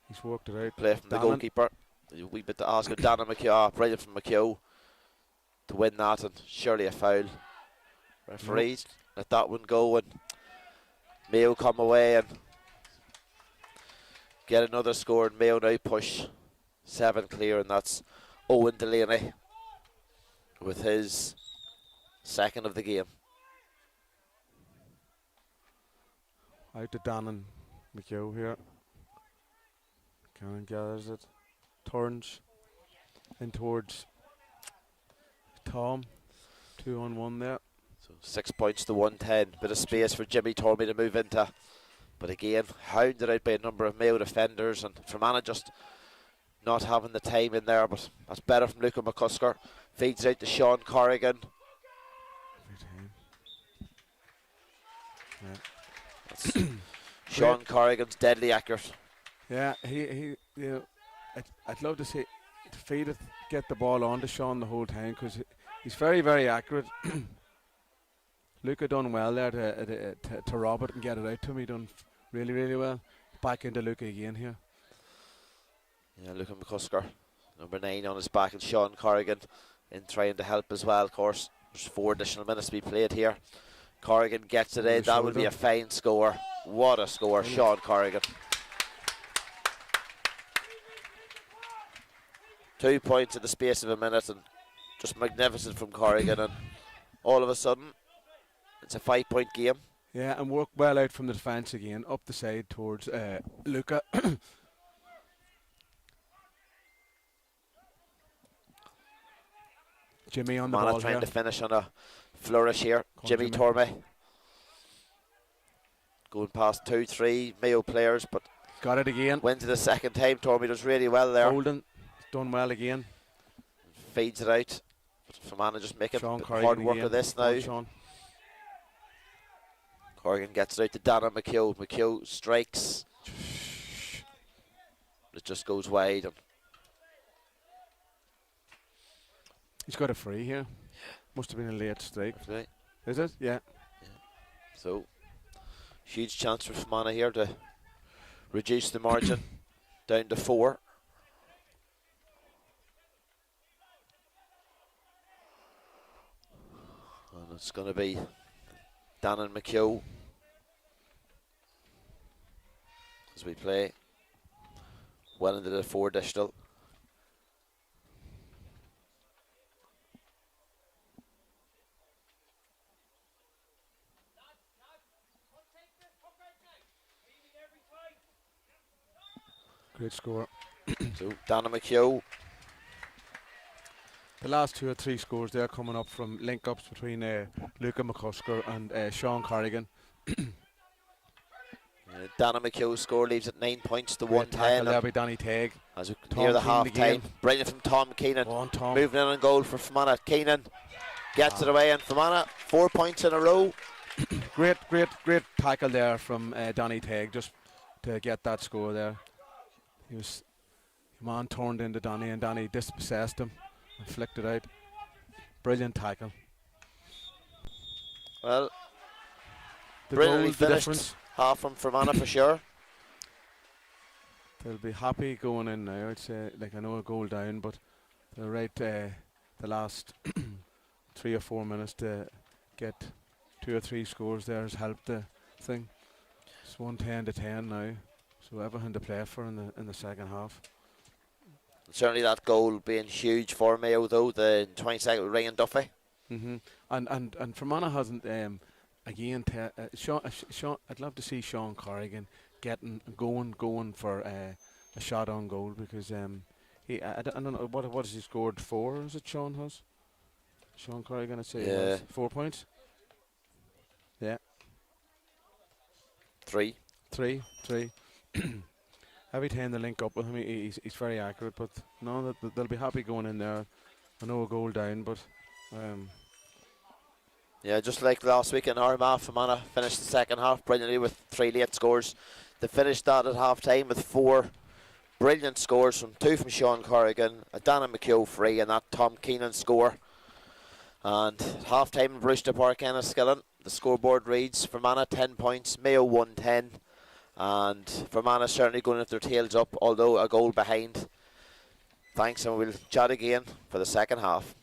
He's worked it out.
Play from the
Dannon.
goalkeeper. A wee bit to ask of Dana McHugh. Brilliant from McHugh to win that, and surely a foul. Referees let that one go, and Mayo come away and get another score, and Mayo now push 7 clear, and that's Owen Delaney with his second of the game.
Out to Dannon McHugh here. Cannon gathers it. Turns in towards Tom. 2 on 1 there.
So 6 points to 110. Bit of space for Jimmy Tormey to move into. But again, hounded out by a number of Mayo defenders, and Fermanagh just not having the time in there. But that's better from Luca McCusker. Feeds out to Sean Corrigan.
Yeah.
That's Sean Corrigan's deadly accurate.
Yeah, he you know, I'd love to see to feed it, get the ball on to Sean the whole time, because he's very, very accurate. Luca done well there to rob it and get it out to him. He done really, really well. Back into Luca again here.
Yeah, Luca McCusker, number 9 on his back, and Sean Corrigan in trying to help as well. Of course, there's 4 additional minutes to be played here. Corrigan gets it in. That would be a fine score. What a score, Sean Corrigan. 2 points in the space of a minute, and just magnificent from Corrigan, and all of a sudden it's a 5-point game.
Yeah, and work well out from the defence again, up the side towards Luca. Jimmy on the
Monaghan
ball
trying
here.
to finish on a flourish here.
Come
Jimmy
Jimmy.
Tormey going past 2-3 Mayo players, but
Got it again.
wins it the second time. Tormey does really well there.
Holden done well again.
Feeds it out. Fermanagh just making
Sean
hard
Corrigan
work
again.
of this
Go on,
now.
Sean.
Corrigan gets it out to Dana McHugh. McHugh strikes. It just goes wide. And
He's got a free here. Must have been a late strike.
right.
Is it? Yeah.
So, huge chance for Fermanagh here to reduce the margin down to 4. And it's going to be Dan and McHugh as we play well into the 4 additional.
Great score.
So Dan and McHugh.
The last 2 or 3 scores there coming up from link-ups between Luca McCusker and Sean Corrigan.
Dan and McHugh's score leaves it 9 points to
Great tackle
110.
there by Danny Tegg.
As we
Tom
near the
Keenan
half time,
again.
brilliant from Tom Keenan.
Go on, Tom.
Moving in on goal for Fermanagh. Keenan gets it away, and Fermanagh 4 points in a row.
Great tackle there from Danny Tegg just to get that score there. He was, man turned into Danny, and Danny dispossessed him and flicked it out. Brilliant tackle.
Well,
The
brilliantly
goal, the
finished.
difference.
Half from Fermanagh for sure.
They'll be happy going in now. I'd say, like, I know a goal down, but they're right the last 3 or 4 minutes to get 2 or 3 scores there has helped the thing. It's 110 to 10 now, so everything to play for in the second half.
Certainly that goal being huge for Mayo, though, the 22nd with Ryan Duffy.
And Fermanagh hasn't again, Sean, I'd love to see Sean Corrigan going for a shot on goal because I don't know what has he scored 4? Is it Sean has? Sean Corrigan, I'd say he
Yeah.
has 4 points. Yeah,
3.
3. Every time they link up with him, he's very accurate. But no, they'll be happy going in there. I know a goal down, but
Yeah, just like last week in Armagh, Fermanagh finished the second half brilliantly with 3 late scores. They finished that at half time with 4 brilliant scores, from 2 from Sean Corrigan, a Dana McHugh free, and that Tom Keenan score. And at half time in Brewster Park, Enniskillen, the scoreboard reads Fermanagh 10 points, Mayo 110. And Fermanagh certainly going with their tails up, although a goal behind. Thanks, and we'll chat again for the second half.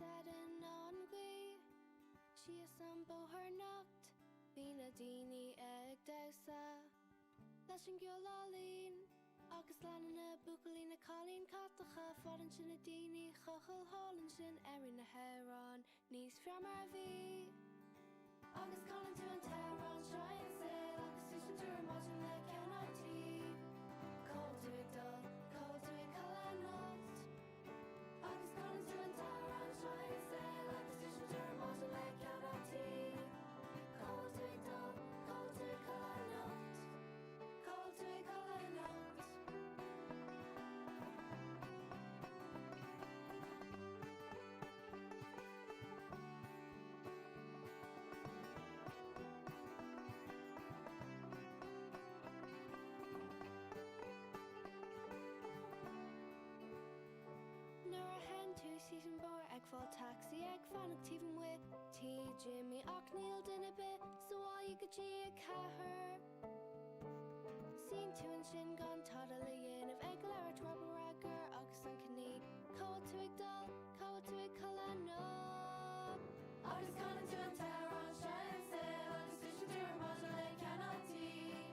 setting on gui. She is some boher nacht. Bina dini ag dausa. Lashing gyolalin. Agus lana bukalina Colleen Catacha. Fodden sin a dini. Chochel Holland sin erin na heron. Nis Fermanagh vi. Agus Colin to an Tehran. Try and say. Agus Susan to imagine that cannot tea. Cold to it dull. Cold to it calanot. Agus Colin to an Tehran. Try and say. Agus Susan to imagine that cannot tea. Cold to it dull. Cold to it calanot. Cold to it calanot. Season bar ag fall taxi ag fan active with T Jimmy O'Neil in a bit so all you could see a her seen two and shin gone totally in of egg large rubber ragger August and Kenny call to a dull call to a colano August gone to a terror shine and sail on a station to a model they cannot tea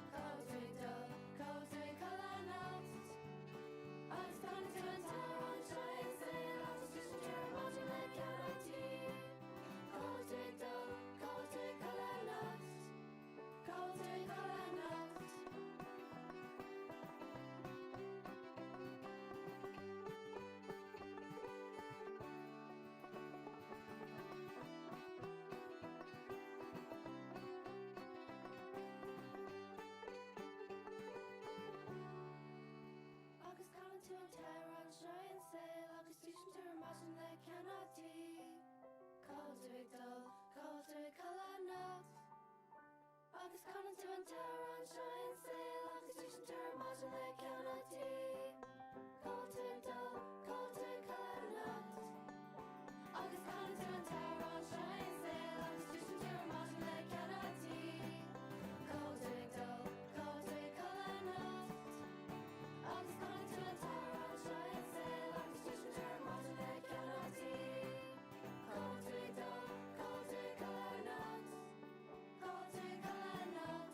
call to a dull call to a colano August gone to a terror shine and sail Agus coming to an terror and shine sail Agus vision to imagine they cannot tea Cold to dull, cold to cannot Agus coming to an terror and shine sail Agus vision to imagine they cannot tea Cold to dull, cold to cannot Agus coming to an terror and shine sail Agus vision to imagine they cannot tea Cold to dull, cold to cannot Cold to cannot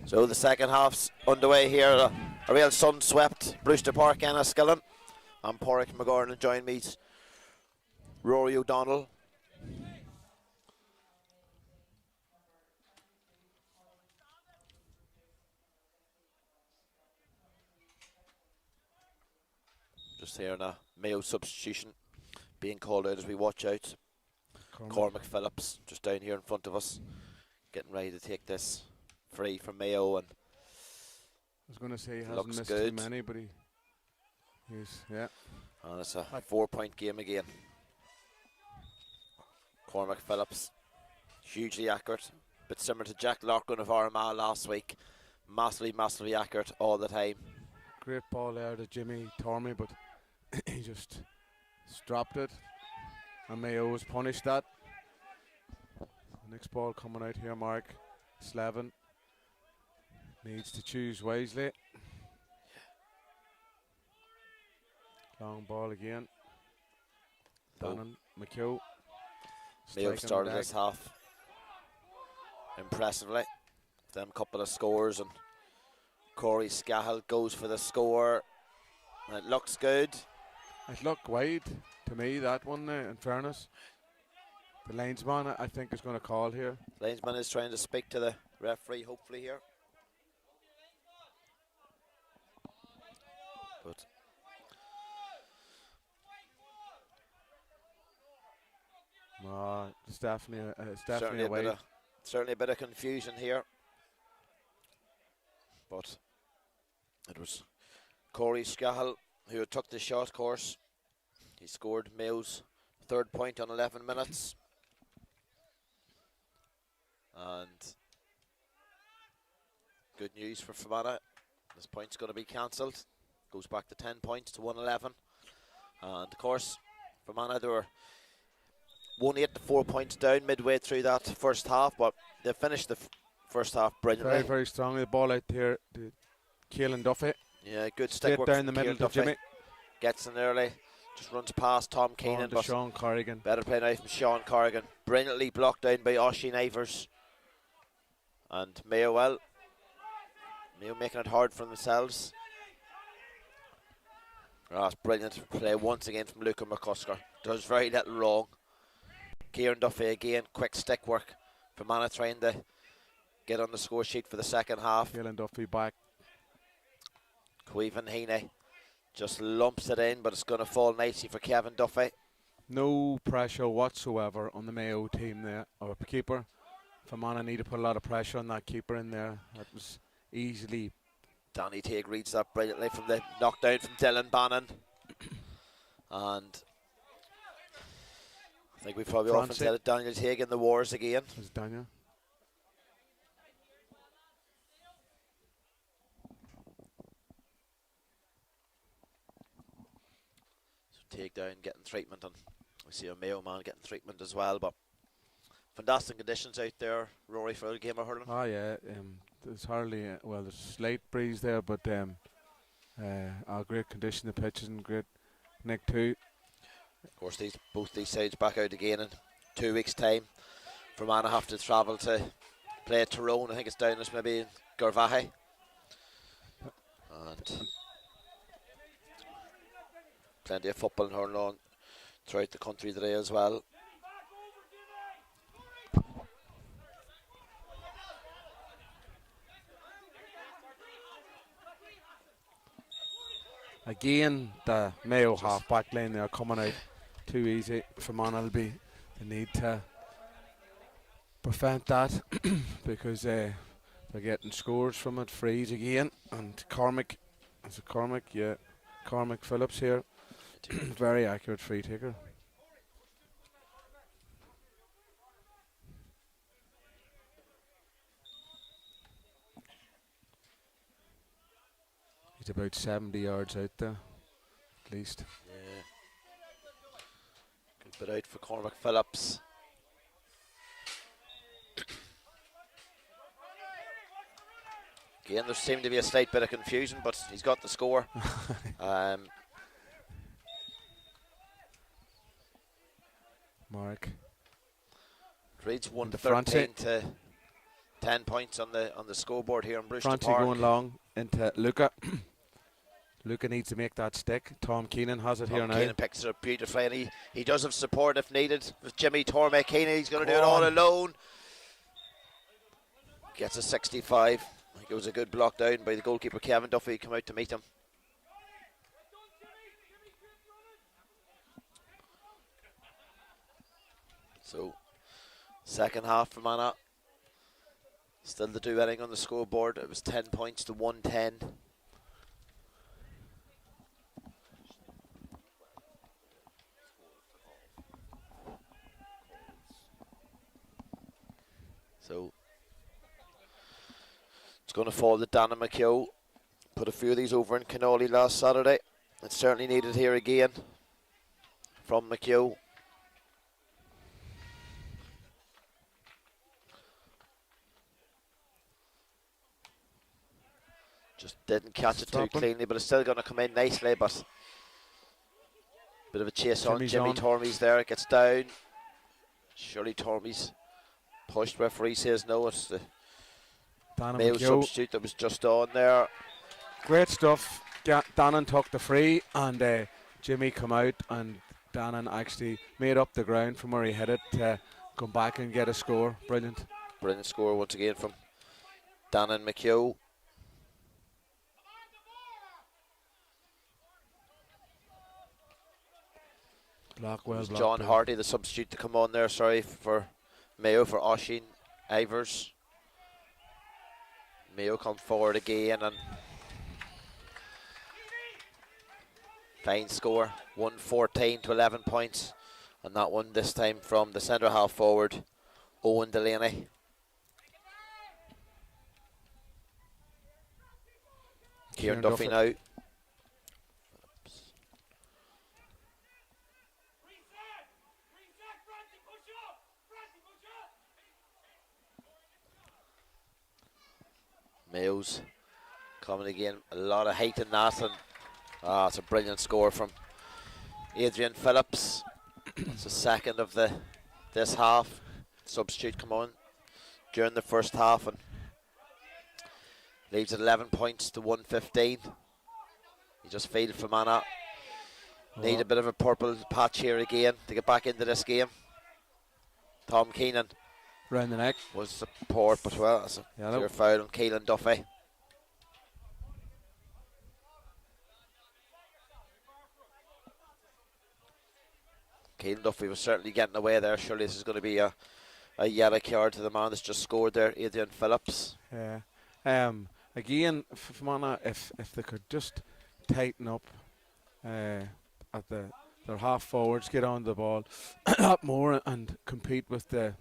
So the second half's underway here. A real sun-swept Brewster Park, Enniskillen. I'm Porrick McGorn, and join me Rory O'Donnell. Just here in a Mayo substitution being called out as we watch out. Cormac Phillips just down here in front of us, getting ready to take this free from Mayo. And
I was going to say he hasn't missed
good.
too many, but he's yeah.
And it's a 4-point game again. Cormac Phillips, hugely accurate, but similar to Jack Larkin of Armagh last week. Massively accurate all the time.
Great ball there to Jimmy Tormey, but he just dropped it, and Mayo was punished that. Next ball coming out here, Mark Slevin needs to choose wisely. Long ball again. Donnan McHugh.
Mayo started this half impressively. Them couple of scores, and Corey Scahill goes for the score. And it looks good.
It looked wide to me, that one, in fairness. The linesman, I think, is going to call here.
Linesman is trying to speak to the referee, hopefully, here. But
it's definitely a wide.
Certainly a bit of confusion here. But it was Corey Scahill who took the shot course. He scored Mayo's third point on 11 minutes. And good news for Fermanagh. This point's going to be cancelled. Goes back to 10 points to 111. And of course, Fermanagh, they were 1-8 to 4 points down midway through that first half, but they finished the first half brilliantly.
Very, very strongly. The ball out here to Keelan Duffy.
Yeah, good stick work
down the middle to Jimmy.
Gets in early, just runs past Tom Keenan.
But Sean Corrigan.
Better play now from Sean Corrigan. Brilliantly blocked down by Oisin Ivers. And Mayo, well, Mayo making it hard for themselves. Oh, that's brilliant play once again from Luca McCusker. Does very little wrong. Kieran Duffy again, quick stick work. Fermanagh trying to get on the score sheet for the second half.
Keelan Duffy back.
Queven Heaney just lumps it in, but it's going to fall nicely for Kevin Duffy.
No pressure whatsoever on the Mayo team there, or keeper. Fermanagh need to put a lot of pressure on that keeper in there. That was easily.
Danny Teague reads that brilliantly from the knockdown from Dylan Bannon. And I think we've probably often said it, Daniel Teague in the wars again.
It's Daniel.
So Teague down, getting treatment, and we see a Mayo man getting treatment as well, but fantastic conditions out there, Rory, for a game of hurling.
Oh yeah, there's hardly, there's a slight breeze there, but great condition, the pitch is in great nick too.
Of course, both these sides back out again in 2 weeks' time. Fermanagh have to travel to play at Tyrone. I think it's down as maybe in Garvahe. And plenty of football and hurling on throughout the country today as well.
Again, the Mayo half back line there coming out too easy. Fermanagh will be the need to prevent that because they're getting scores from it. Freeze again, and Cormac Phillips here, very accurate free taker. He's about 70 yards out there, at least.
Yeah. Good bit out for Cormac Phillips. Again, there seemed to be a slight bit of confusion, but he's got the score.
Mark.
Reads 1-13 to 10 points on the scoreboard here in Brewster
Francie
Park.
going long into Luca. Luca needs to make that stick. Tom Keenan has it here
Tom
now.
Keenan picks it up beautifully, and he does have support if needed. With Jimmy Tormey, Keenan, he's going to do it all alone. Gets a 65. I think it was a good block down by the goalkeeper Kevin Duffy, who came out to meet him. So, second half for Fermanagh. Still to do anything on the scoreboard. It was 10 points to 110. So, it's going to fall to Dan and McKeown. Put a few of these over in Cannoli last Saturday. It's certainly needed here again from McKeown. Just didn't catch it too cleanly, but it's still going to come in nicely. But bit of a chase on Jimmy Tormey's there. It gets down. Surely Tormey's pushed. Referee says no. It's the Mayo substitute that was just on there.
Great stuff. Dannon took the free, and Jimmy come out, and Dannon actually made up the ground from where he hit it to come back and get a score. Brilliant.
Brilliant score once again from Dannon McKeown. John Hardy, the substitute to come on there, for Mayo, for Oisin Ivers. Mayo come forward again, and fine score, 114 to 11 points. And that one this time from the centre half forward, Owen Delaney. Kieran Duffy now. Mayo's coming again, a lot of height in that, and it's a brilliant score from Adrian Phillips. It's the second of this half. Substitute come on during the first half and leaves at 11 points to 115. He just failed for Fermanagh. Need a bit of a purple patch here again to get back into this game. Tom Keenan
round the neck
was support, but well, that's a clear foul on Keelan Duffy. Keelan Duffy was certainly getting away there. Surely this is going to be a yellow card to the man that's just scored there, Adrian Phillips.
Yeah. Again, Fermanagh, if they could just tighten up at their half forwards, get on the ball a lot more and compete with the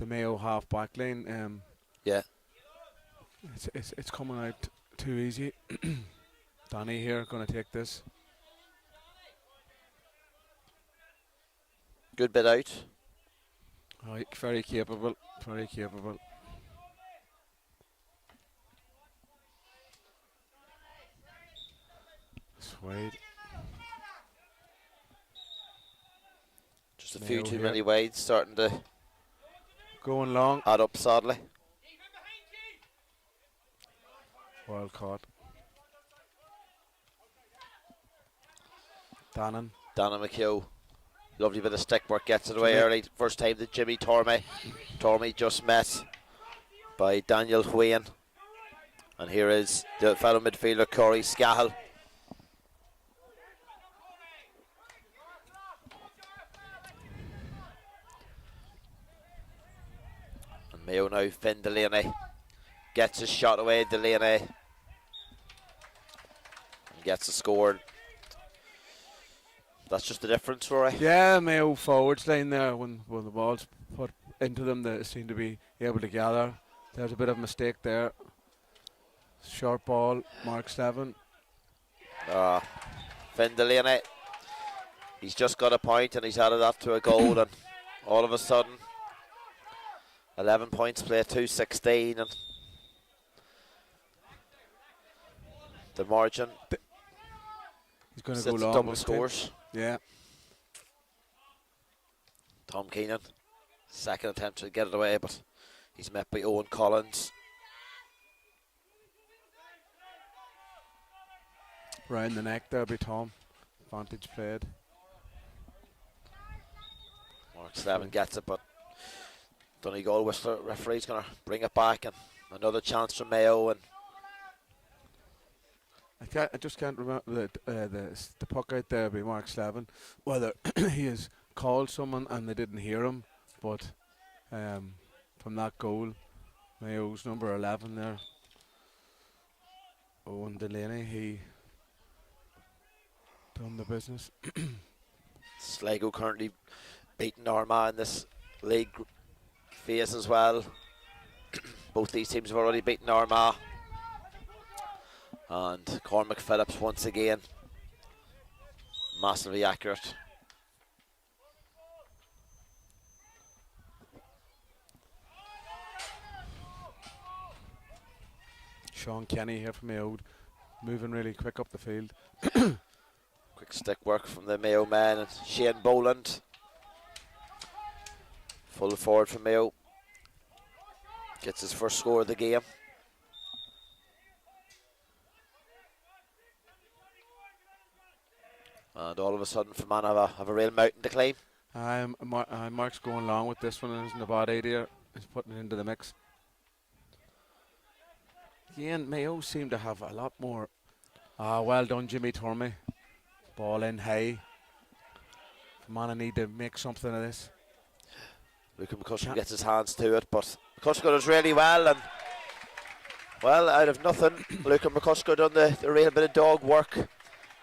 Mayo half back line.
Yeah.
It's coming out too easy. Danny here going to take this.
Good bit out.
Oh, very capable, very capable. Wade.
Just a few too many wides starting to
going long.
Add up sadly.
Well caught. Dannon
McKeown. Lovely bit of stick work, gets it away early. First time that Jimmy Tormey. Tormey just met by Daniel Huane. And here is the fellow midfielder Corey Scahill. And Mayo now, Finn Delaney gets his shot away. Delaney and gets a score. That's just the difference, Rory.
Yeah, Mayo forwards line there, when the ball's put into them, they seem to be able to gather. There's a bit of a mistake there. Short ball, Mark 7.
Finn Delaney, he's just got a point and he's added that to a goal, and all of a sudden 11 points play, 2-16, and the margin
he's going to go long,
double scores.
Yeah.
Tom Keenan, second attempt to get it away, but He's met by Owen Collins.
Round the neck there by Tom. Vantage played.
Mark Slevin gets it, but Donegal Whistler referee's going to bring it back, and another chance for Mayo. And
I just can't remember the puck out there by Mark Slevin, whether he has called someone and they didn't hear him, but from that goal, Mayo's number 11 there, Owen Delaney, he done the business.
Sligo currently beating Armagh in this league phase as well. Both these teams have already beaten Armagh. And Cormac Phillips once again massively accurate.
Sean Kenny here from Mayo, moving really quick up the field.
Quick stick work from the Mayo man, and Shane Boland, full forward from Mayo, gets his first score of the game. And all of a sudden, Fermanagh have a real mountain to climb.
Mark's going along with this one, and isn't a bad idea. He's putting it into the mix. Again, Mayo seem to have a lot more. Well done, Jimmy Tormey. Ball in high. Fermanagh need to make something of this.
Luke McCusker gets his hands to it, but McCusker does really well, and well, out of nothing, Luke McCusker done the real bit of dog work,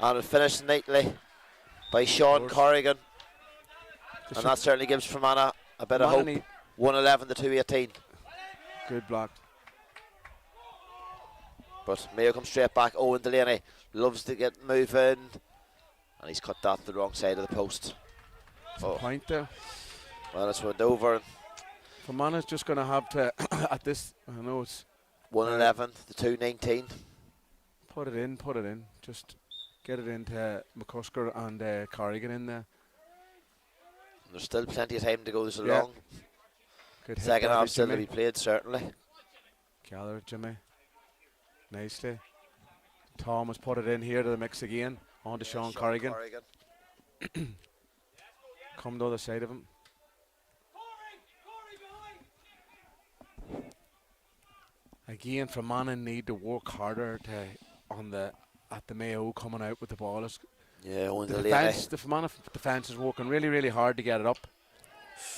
and it finished neatly by Sean Corrigan, and that certainly gives Fermanagh a bit of hope. 111 to 218.
Good block.
But Mayo comes straight back. Owen Delaney loves to get moving, and he's cut that to the wrong side of the post.
Point there.
Well, it's went over.
Fermanagh's just going to have to, at this, I know it's
111 to 219.
Put it in. Just get it into McCusker and Corrigan in there.
And there's still plenty of time to go. There's a long second half still to be played, certainly.
Gather Jimmy. Nicely. Tom has put it in here to the mix again. On to Sean Corrigan. Come to the other side of him. Again, Fermanagh need to work harder at the Mayo coming out with the ball. The Fermanagh defence is working really, really hard to get it up.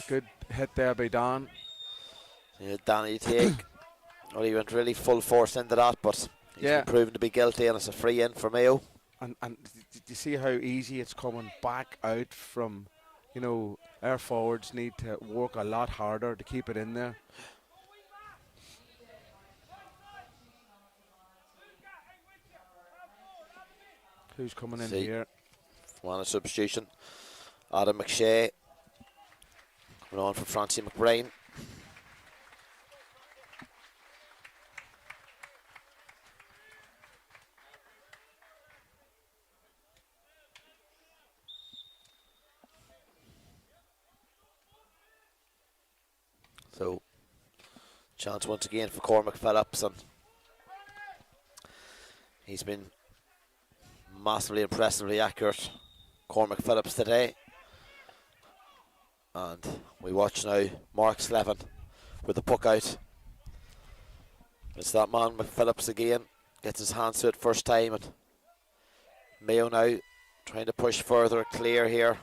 Good hit there by Don.
Yeah, Danny take. Well, he went really full force into that, but he's been proven to be guilty, and it's a free in for Mayo.
And do you see how easy it's coming back out from, our forwards need to work a lot harder to keep it in there. Who's coming in here?
One substitution. Adam McShay coming on for Francie McBrain. So, chance once again for Cormac Phillips, and he's been massively impressively accurate, Cormac Phillips, today. And we watch now Mark Slevin with the puck out. It's that man McPhillips again, gets his hands to it first time, and Mayo now trying to push further clear here.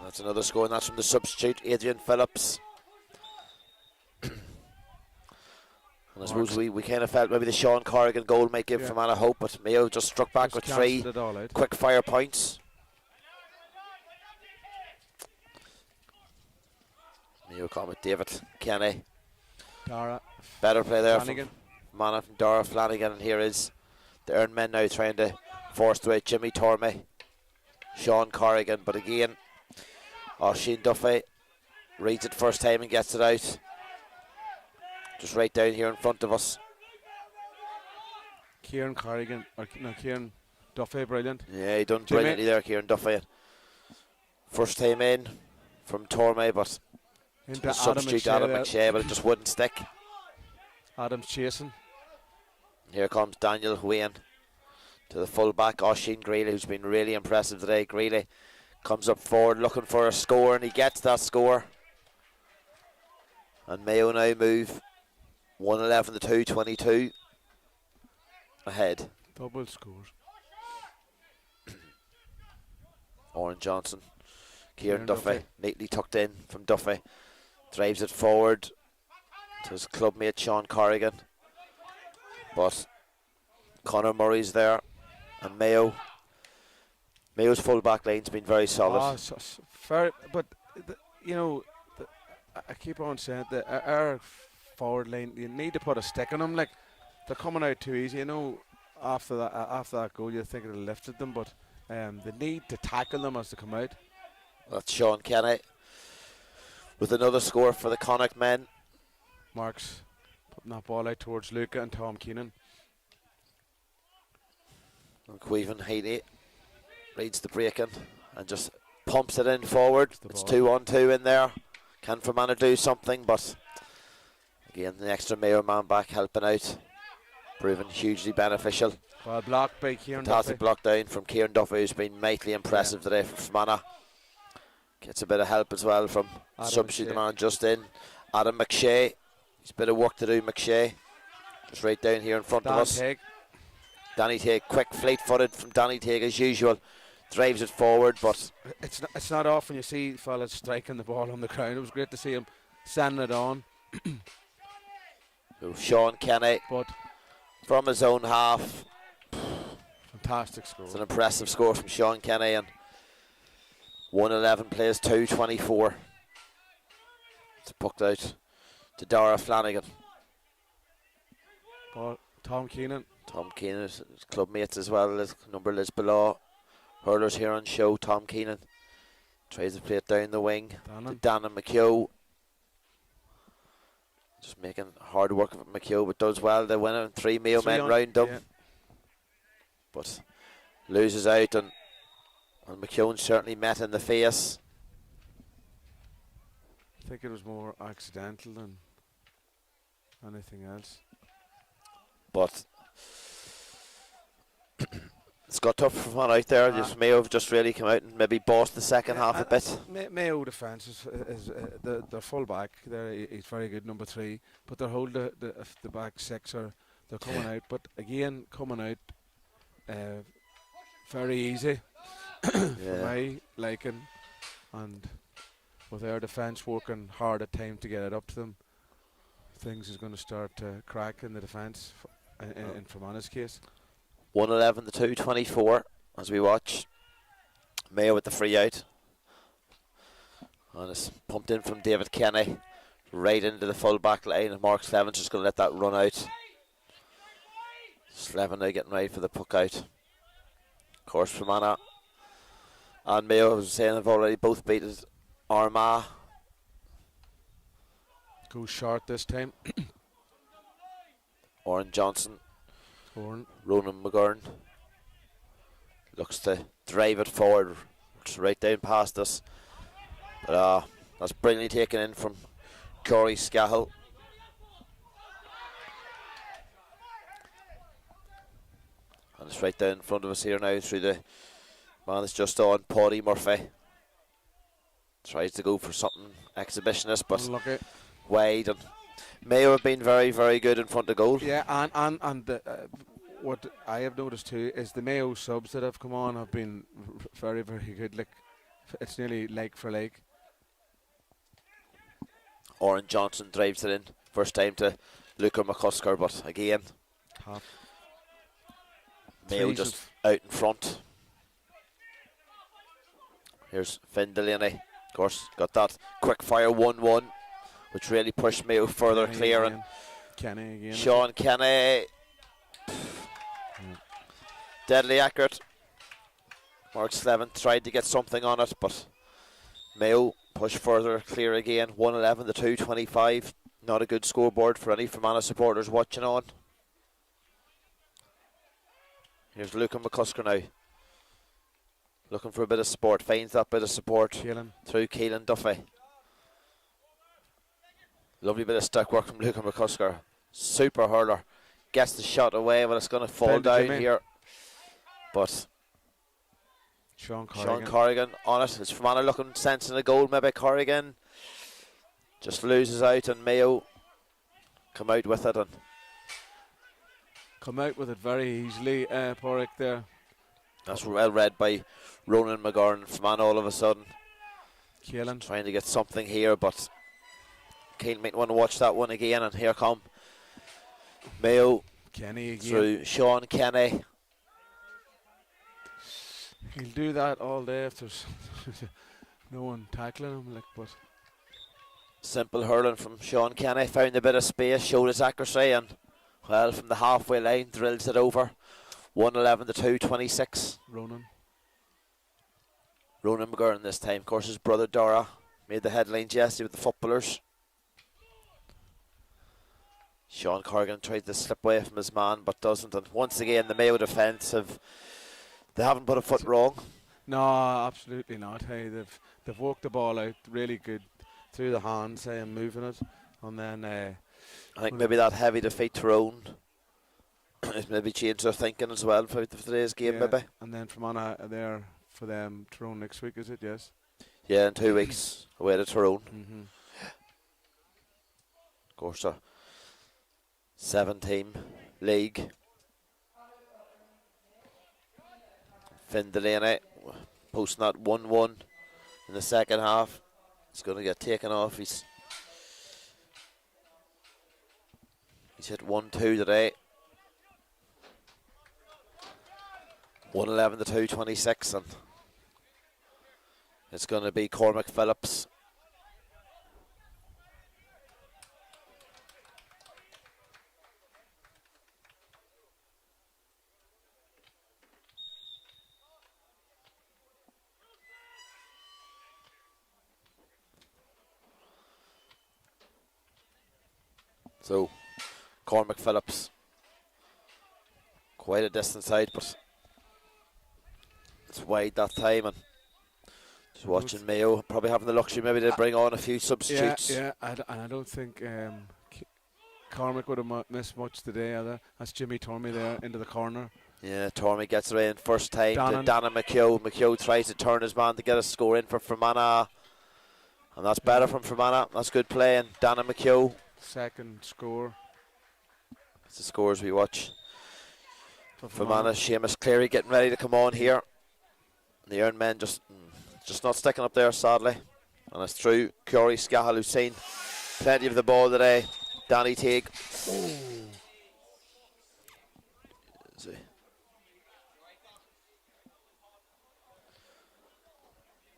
That's another score, and that's from the substitute, Adrian Phillips. And I suppose we kind of felt maybe the Sean Corrigan goal might give Fermanagh hope, but Mayo just struck back with 3 quick fire points. Mayo comment David Kenny.
Dara.
Better play there
Flanagan.
from Dara Flanagan, and here is the Earn men now trying to force the way. Jimmy Tormey, Sean Corrigan, but again, Shane Duffy reads it first time and gets it out. Just right down here in front of us.
Kieran Duffy, brilliant.
Yeah, he done brilliantly there, Kieran Duffy. First time in from Tormey, but
Into
to
Adam
substitute Adam McShea, but it just wouldn't stick.
Adam's chasing.
Here comes Daniel Wayne to the full-back, Oisin Greeley, who's been really impressive today. Greeley comes up forward looking for a score, and he gets that score. And Mayo now move 111 to 222 ahead.
Double scores.
Oren Johnson, Kieran Duffy, neatly tucked in from Duffy, drives it forward to his clubmate Sean Corrigan, but Conor Murray's there, and Mayo's full back line's been very solid.
I keep on saying that our forward line, you need to put a stick on them. Like, they're coming out too easy. After that goal, you think it lifted them, but they need to tackle them as they come out.
That's Sean Kenny with another score for the Connacht men.
Marks putting that ball out towards Luca and Tom Keenan.
And Queven Heaney reads the break-in and just pumps it in forward. It's 2-1-2 in there. Can Fermanagh do something? But again, the extra Mayo man back helping out, proving hugely beneficial.
Well blocked by Kieran
Fantastic
Duffy.
block down from Kieran Duffy, who's been mightily impressive today for Fermanagh. Gets a bit of help as well from substitute man just in, Adam McShea. He's a bit of work to do, McShea. Just right down here in front of us. Danny Tague, quick, fleet-footed from Danny Tague as usual. Drives it forward, but
it's not often you see fellas striking the ball on the ground. It was great to see him sending it on.
Sean Kenny,
but
from his own half.
Fantastic score.
It's an impressive score from Sean Kenny, and 111 plays 224. It's pucked out to Dara Flanagan.
Ball, Tom Keenan.
Tom Keenan, his clubmates as well, his number is below. Hurlers here on show. Tom Keenan tries to play it down the wing to Dannon McHugh. Just making hard work of McHugh, but does well. They win it, and 3 Mayo men round them. Yeah. But loses out, and McHugh certainly met in the face.
I think it was more accidental than anything else.
But it's got tough for one out there. Mayo have just really come out and maybe bossed the second half a bit.
Mayo defence is their full back. He's very good, number 3. But their whole the back 6 they're coming out. But again, coming out very easy for my liking, and with their defence working hard at times to get it up to them, things is going to start to crack in the defence in Fermanagh's case.
111 to 224 as we watch. Mayo with the free out. And it's pumped in from David Kenny right into the full back line, and Mark Slevin's just going to let that run out. Slevin now getting ready for the puck out. Of course, Fermanagh and Mayo, as I was saying, have already both beaten Armagh.
Goes short this time.
Oren Johnson.
Ronan
McGurn looks to drive it forward. It's right down past us. But that's brilliantly taken in from Corey Scahill. And it's right down in front of us here now through the man that's just on, Paddy Murphy. Tries to go for something exhibitionist, but wide. And Mayo have been very, very good in front of goal.
Yeah, and what I have noticed too is the Mayo subs that have come on have been very, very good. Like, it's nearly leg for leg.
Oren Johnson drives it in. First time to Luca McCusker, but again, Mayo just out in front. Here's Finn Delaney. Of course, got that quick fire 1-1, which really pushed Mayo further clear. And
Kenny again.
Sean Kenny. Deadly accurate. Mark Slevin tried to get something on it, but Mayo push further clear again. 111 to 225. Not a good scoreboard for any Fermanagh supporters watching on. Here's Luca McCusker now. Looking for a bit of support. Finds that bit of support through Keelan Duffy. Lovely bit of stick work from Luca McCusker. Super hurler. Gets the shot away, but it's going to fall down here. But
Sean
Corrigan on it. It's Fermanagh looking sensing a goal. Maybe Corrigan just loses out, and Mayo come out with it. And
come out with it very easily, Porrick there.
that's well read by Ronan McGurn. Fermanagh all of a sudden.
Keelan
Trying to get something here, but Keane might want to watch that one again. And here come Mayo
Kenny again.
through Sean Kenny.
He'll do that all day if there's no one tackling him. But
Simple hurling from Sean Kenny. Found a bit of space, showed his accuracy, and well, from the halfway line, drills it over. 111 to 226.
Ronan
McGurn this time. Of course, his brother Dara made the headlines yesterday with the footballers. Sean Corrigan tried to slip away from his man, but doesn't. And once again, the Mayo defence they haven't put a foot wrong.
No, absolutely not. Hey, they've worked the ball out really good through the hands, and moving it, and then
I think maybe that heavy defeat Tyrone has maybe changed their thinking as well for today's game, maybe.
And then Fermanagh there for them Tyrone next week, is it? Yes.
Yeah, in 2 weeks away to Tyrone.
Mm-hmm.
Of course, a 7-team league. Finn Delaney posting that 1-1 in the second half. He's going to get taken off. He's hit 1-2 today. 111 to 226, and it's going to be Cormac Phillips. So, Cormac Phillips, quite a distance out, but it's wide that time. And just watching Mayo, probably having the luxury maybe to bring on a few substitutes.
Yeah, and I don't think Cormac would have missed much today either. That's Jimmy Tormey there into the corner. Yeah,
Tormey gets it in first time to Dana McHugh. McHugh tries to turn his man to get a score in for Fermanagh, and that's better from Fermanagh. That's good play, and Dana McHugh.
Second score.
It's the scores we watch. Fermanagh, Seamus Cleary getting ready to come on here. The Iron Men just not sticking up there, sadly. And it's through Corey Scahill, who's seen plenty of the ball today. Danny Teague.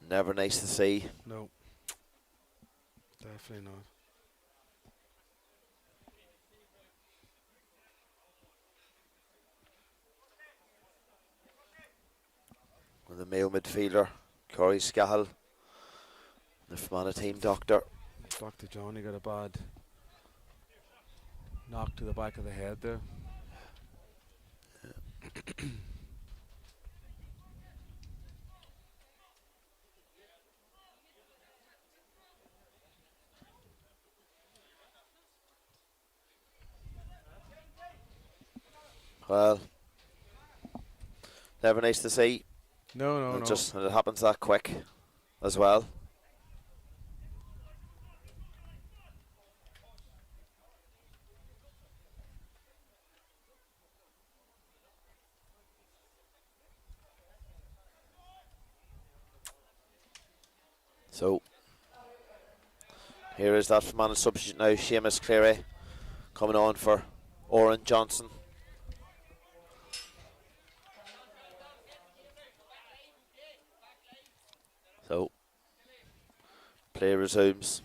Never nice to see.
No, definitely not.
The Mayo midfielder, Corey Scahill, the Fermanagh team doctor.
Dr. Johnny got a bad knock to the back of the head there. Yeah.
Well, never nice to see.
No.
It happens that quick as well. So here is that Fermanagh substitute now, Seamus Cleary coming on for Oren Johnson. So, play resumes.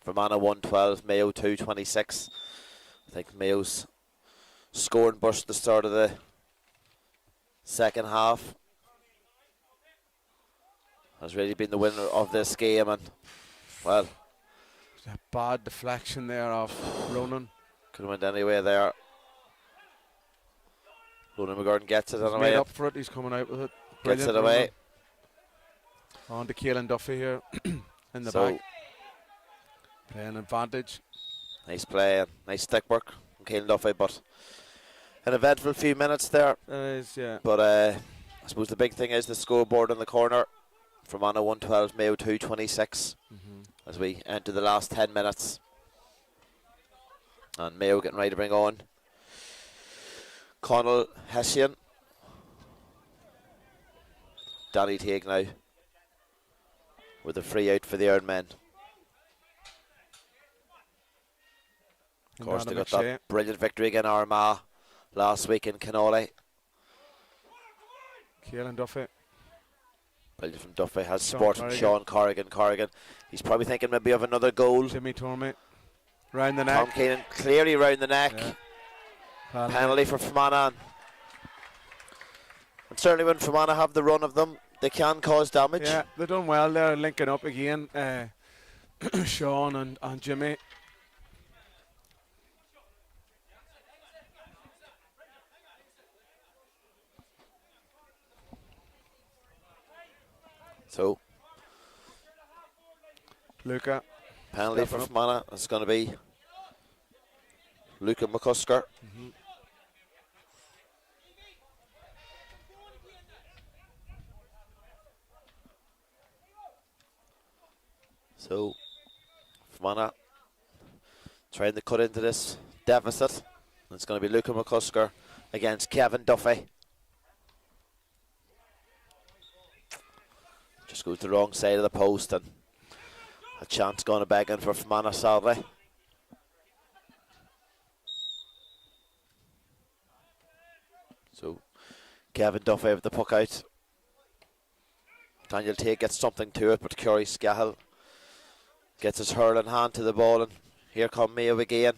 Fermanagh 112, Mayo 226. I think Mayo's scoring burst at the start of the second half has really been the winner of this game, and well,
a bad deflection there off Ronan.
Could have went anywhere there. Ronan McGurn gets it anyway.
Made up for it. He's coming out with it.
Gets it away.
Ronan. On to Keelan Duffy here in the back. Playing advantage.
Nice play and nice stick work from Keelan Duffy, but an eventful few minutes there.
Yeah.
But I suppose the big thing is the scoreboard in the corner. Fermanagh 112, Mayo 226 as we enter the last 10 minutes. And Mayo getting ready to bring on Connell Hessian. Danny Teague now with a free out for the Iron Men. Of course, they got that brilliant victory against Armagh last week in Canole.
Keelan Duffy.
Brilliant from Duffy. Has support from Sean Corrigan. Corrigan, he's probably thinking maybe of another goal.
Jimmy Tormey. Round the neck.
Tom Keenan clearly round the neck.
Yeah.
Penalty for Fermanagh. And certainly when Fermanagh have the run of them, they can cause damage.
Yeah, they've done well there, linking up again. Sean and Jimmy.
So,
Luca.
penalty for Fermanagh. It's going to be Luca McCusker. So, Fermanagh trying to cut into this deficit. It's going to be Luca McCusker against Kevin Duffy. Just goes the wrong side of the post, and a chance gone a begging for Fermanagh, sadly. So Kevin Duffy with the puck out. Daniel Tate gets something to it, but Curry Scahill gets his hurling hand to the ball, and here come Mayo again.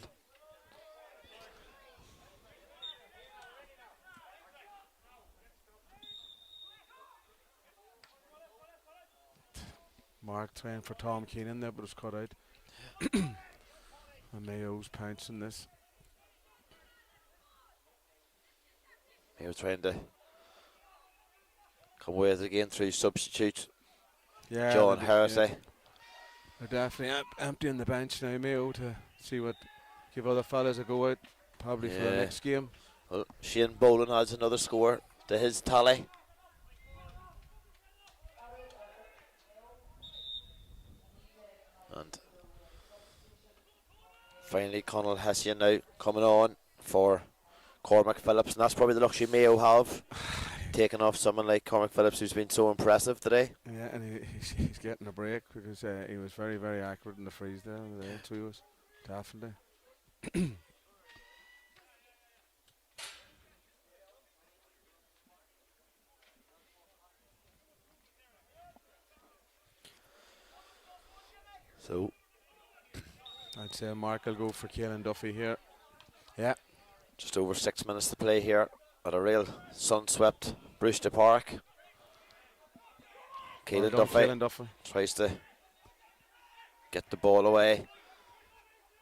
Mark trying for Tom Keenan there, but it's cut out. And Mayo's pouncing this.
Mayo trying to come away with it again through substitute.
Yeah,
John Heresy.
Yeah. They're definitely emptying the bench now, Mayo, to see what, give other fellas a go out, probably for the next game.
Well, Shane Boland has another score to his tally. And finally Connell Hessian now coming on for Cormac Phillips, and that's probably the luxury Mayo have, taking off someone like Cormac Phillips, who's been so impressive today.
Yeah, and he's getting a break because he was very, very accurate in the freeze there. So he was, definitely.
So
I'd say Mark will go for Keelan Duffy here. Yeah.
Just over 6 minutes to play here at a real sun-swept Brewster Park. Keelan Duffy tries to get the ball away,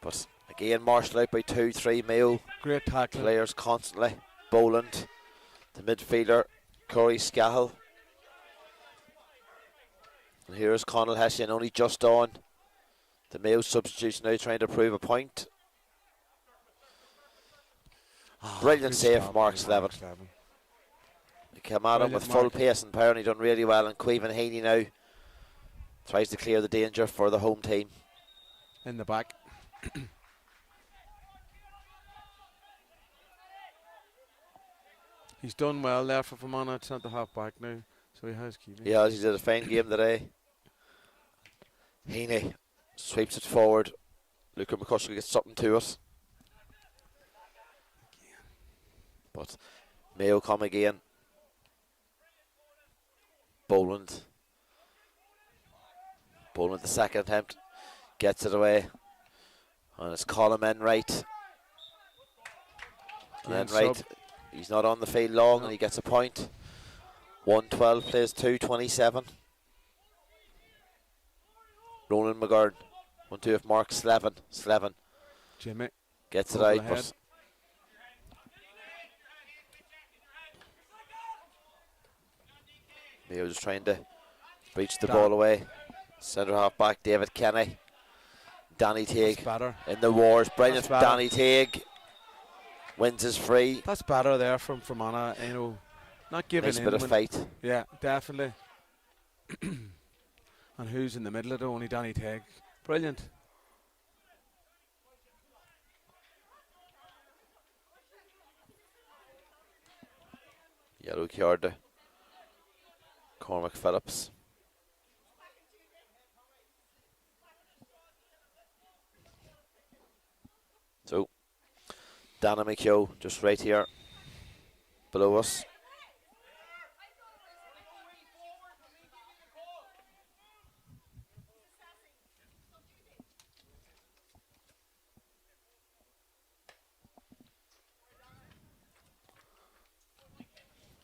but again marshalled out by 2-3 Mayo.
Great tackle.
Players constantly. Boland, the midfielder, Corey Scahill. And here's Connell Hessian only just on. The Mayo substitution now trying to prove a point. Brilliant save from Mark Slevin. He came at him with full pace and power, and he done really well. And Queven Heaney now tries to clear the danger for the home team.
In the back. He's done well there for Fermanagh. It's not the half back now, so he has Keelan.
Yeah, he did a fine game today. Heaney sweeps it forward. Luca McCusker gets something to it. But Mayo come again. Boland the second attempt. Gets it away. And it's Colin Enright. And Enright, he's not on the field long, and he gets a point. 112 plays 2:27. Ronan McGurn. 1-2 of Mark Slevin.
Jimmy
gets it out, but Mayo just trying to breach the ball away. Centre half back David Kenny. Danny Teague
That's better.
in the wars. Brilliant from
That's better.
Danny Teague. Wins his free.
That's better there from Fermanagh, you know, not giving
Nice
in.
bit of fight.
Yeah, definitely. And who's in the middle of it? Only Danny Teague. Brilliant.
Yellow card to Cormac Phillips. So, Dana McHugh just right here below us.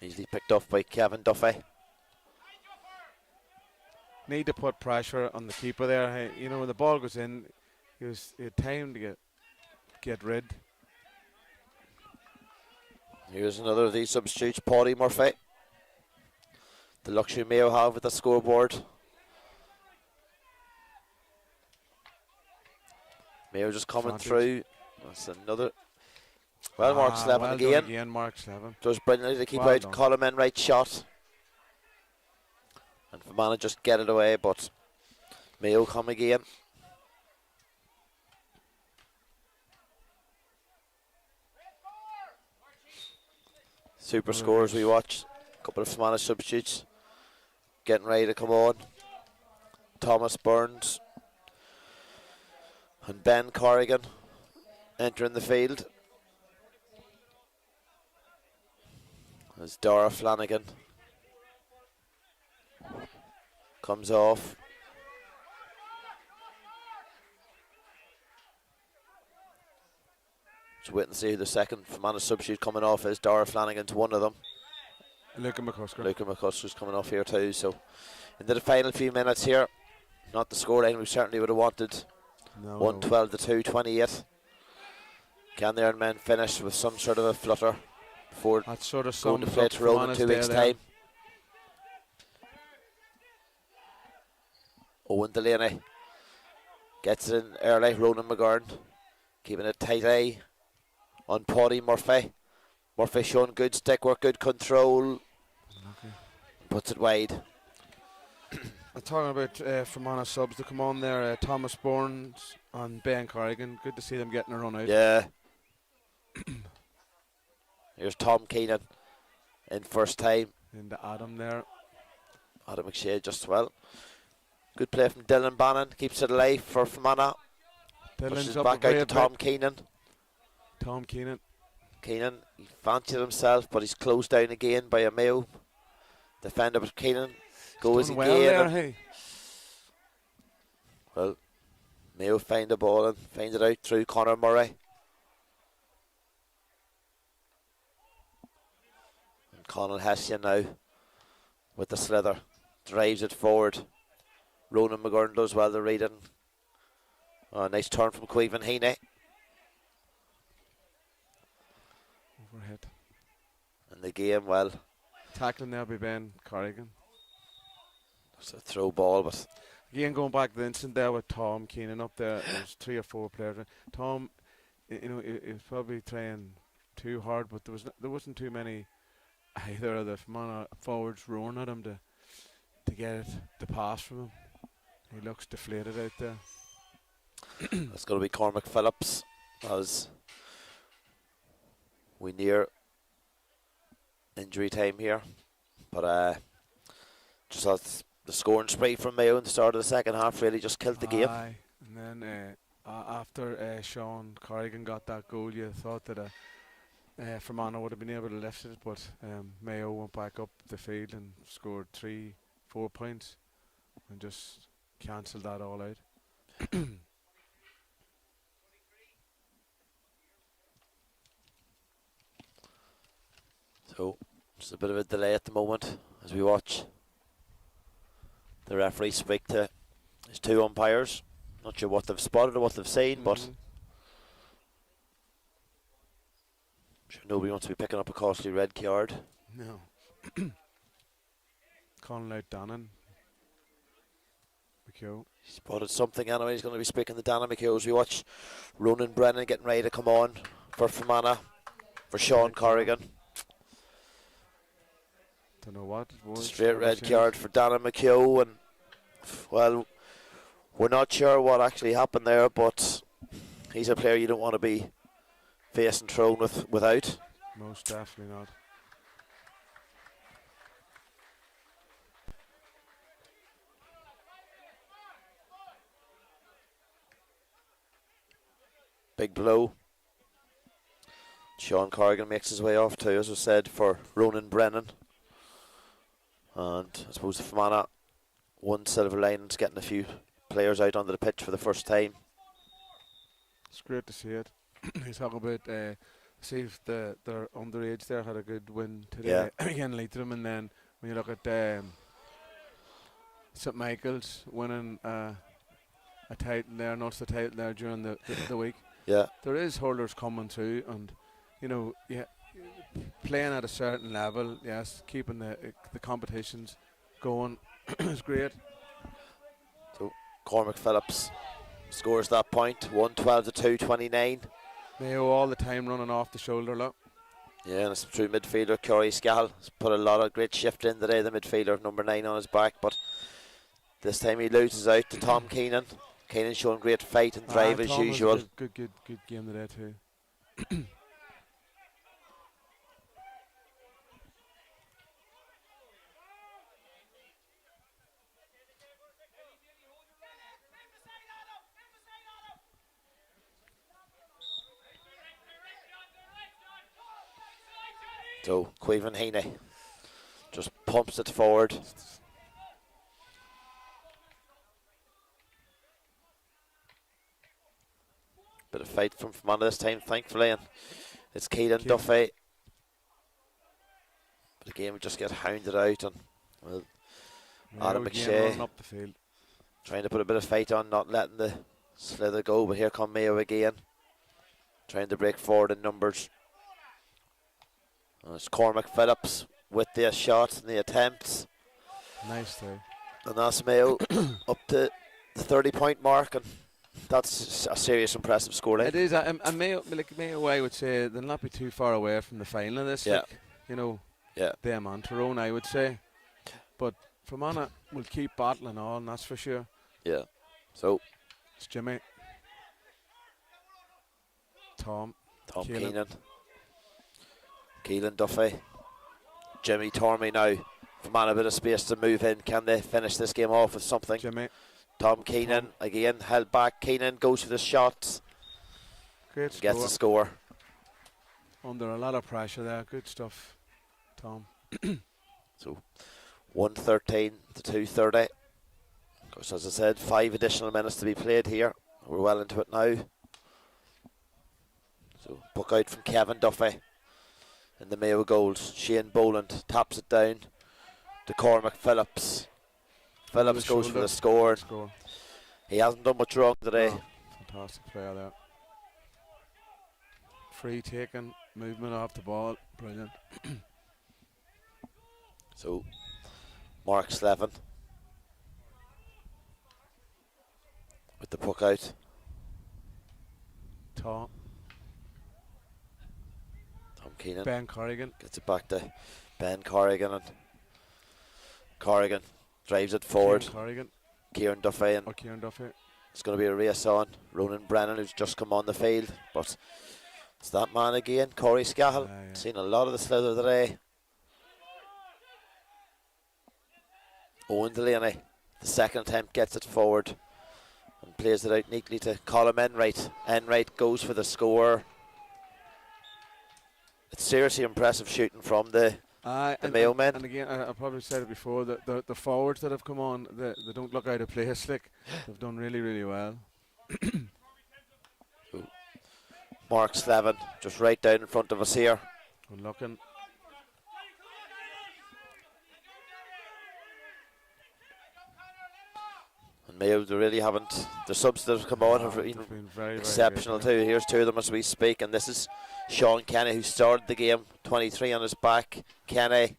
Easily picked off by Kevin Duffy.
Need to put pressure on the keeper there. Hey, you know, when the ball goes in, he had time to get rid.
Here's another of these substitutes, Paddy Murphy. The luxury Mayo have with the scoreboard. Mayo just coming
Advantage.
through. That's another. Well, Mark Slevin
well
again.
done again, Mark Slevin.
Does brilliantly to keep
Well
out
done.
Colin right shot. And Fermanagh just get it away, but Mayo come again. Super scores we watch. A couple of Fermanagh substitutes getting ready to come on. Thomas Burns and Ben Corrigan entering the field. As Dara Flanagan comes off. Just waiting to see who the second Fermanagh substitute coming off is. Dara Flanagan's one of them.
Luca McCusker.
Luca McCusker's coming off here too. So into the final few minutes here. Not the scoreline we certainly would have wanted.
No,
112 to 228. Can the Ironmen finish with some sort of a flutter before
That's sort of
going to
sums
play
up
Tyrone in
Fermanagh's
2
day
weeks'
there.
time? Owen Delaney gets it in early. Ronan McGurn keeping it tight eye on Paddy Murphy. Murphy showing good stick work, good control. Puts it wide.
I'm talking about Fermanagh subs to come on there. Thomas Burns and Ben Corrigan. Good to see them getting a run out.
Yeah. Here's Tom Keenan in first time.
Into Adam there.
Adam McShea just well. Good play from Dylan Bannon. Keeps it alive for Fermanagh.
Dylan's
Pushes
up
back
a
out to
great
Tom
bit.
Keenan.
Tom Keenan.
Keenan, he fancied himself, but he's closed down again by a Mayo defender. But Keenan goes
Done
again.
well there,
and-
hey.
well, Mayo find the ball and find it out through Conor Murray. And Conor Hessian now with the slither. Drives it forward. Ronan McGurn does well to read it. Oh, nice turn from Queven Heaney.
Overhead.
And the game, well,
Tackling there by Ben Corrigan.
it's a throw ball, but
Again, going back to the incident there with Tom Keenan up there, there's 3 or 4 players. Tom, you know, he was probably trying too hard, but there wasn't too many either of the Fermanagh forwards roaring at him to get it to pass from him. He looks deflated out there.
it's going to be Cormac Phillips as we near injury time here. But just as the scoring spree from Mayo in the start of the second half really just killed the game.
Aye. And then after Sean Corrigan got that goal, you thought that Fermanagh would have been able to lift it, but Mayo went back up the field and scored 3-4 points and just cancelled that all out.
So just a bit of a delay at the moment as we watch the referee speak to his 2 umpires. Not sure what they've spotted or what they've seen, but I'm sure nobody wants to be picking up a costly red card.
No. Calling out Dannon. McHugh.
He's spotted something anyway. He's going to be speaking to Danny McHugh as we watch Ronan Brennan getting ready to come on for Fermanagh, for Sean Corrigan.
Don't know what it was.
Straight red card for Danny McHugh, and well, we're not sure what actually happened there, but he's a player you don't want to be facing thrown without.
Most definitely not.
Big blow. Sean Corrigan makes his way off too, as I said, for Ronan Brennan. And I suppose Fermanagh, one silver lining's getting a few players out onto the pitch for the first time.
It's great to see it. He's talking about see if their underage there had a good win today again Leitrim, and then when you look at St Michael's winning a title there, not the title there during the week.
Yeah,
there is hurlers coming through, and you know, playing at a certain level, yes, keeping the competitions going is great.
So Cormac Phillips scores that point, 112 to 229.
Mayo all the time running off the shoulder, look.
Yeah, and it's true midfielder Corey Scahill has put a lot of great shift in today, the midfielder number 9 on his back, but this time he loses out to Tom Keenan. Keenan showing great fight and drive as
Tom
usual.
Good game today too.
So Quaven Heaney just pumps it forward. Bit of fight from Fermanagh this time, thankfully, and it's Keelan Duffy. But again, we just get hounded out, and well, Adam McShea
up the field,
trying to put a bit of fight on, not letting the slither go. But here come Mayo again, trying to break forward in numbers. And it's Cormac Phillips with the shots and the attempts.
Nice too.
And that's Mayo up to the 30-point mark, and that's a serious, impressive scoreline.
It is, and Mayo, I would say they'll not be too far away from the final of this.
Yeah.
Like, you know, them on Tyrone, I would say. But Fermanagh will keep battling on, that's for sure.
Yeah. So
it's Jimmy, Tom
Keenan, Keelan Duffy, Jimmy Tormey now. Fermanagh a bit of space to move in. Can they finish this game off with something?
Jimmy.
Tom Keenan again held back. Keenan goes for the shots.
Great score.
Gets the score.
Under a lot of pressure there. Good stuff, Tom.
So 113 to 230. Of course, as I said, 5 additional minutes to be played here. We're well into it now. So puck out from Kevin Duffy in the Mayo goals. Shane Boland taps it down to Cormac Phillips. Phillips goes for the score. He hasn't done much wrong today.
Oh, fantastic player there. Free taking, movement off the ball, brilliant.
So Mark Slevin with the puck out.
Tom
Keenan.
Ben Corrigan
Gets it back to Ben Corrigan, and Corrigan drives it forward. Kieran Duffy, and it's going to be a race on. Ronan Brennan, who's just come on the field, but it's that man again, Corey Scahill. Seen a lot of the slither today. Owen Delaney, the second attempt, gets it forward and plays it out neatly to Colin Enright. Enright goes for the score. It's seriously impressive shooting from the Mayo men.
And again, I probably said it before, that the forwards that have come on, they don't look out of place. Like, they've done really, really well.
Mark Slevin just right down in front of us here.
Good looking.
And Mayo, they really haven't. The subs that have come on have been very exceptional too. Here's 2 of them as we speak, and this is Sean Kenny, who started the game, 23 on his back. Kenny.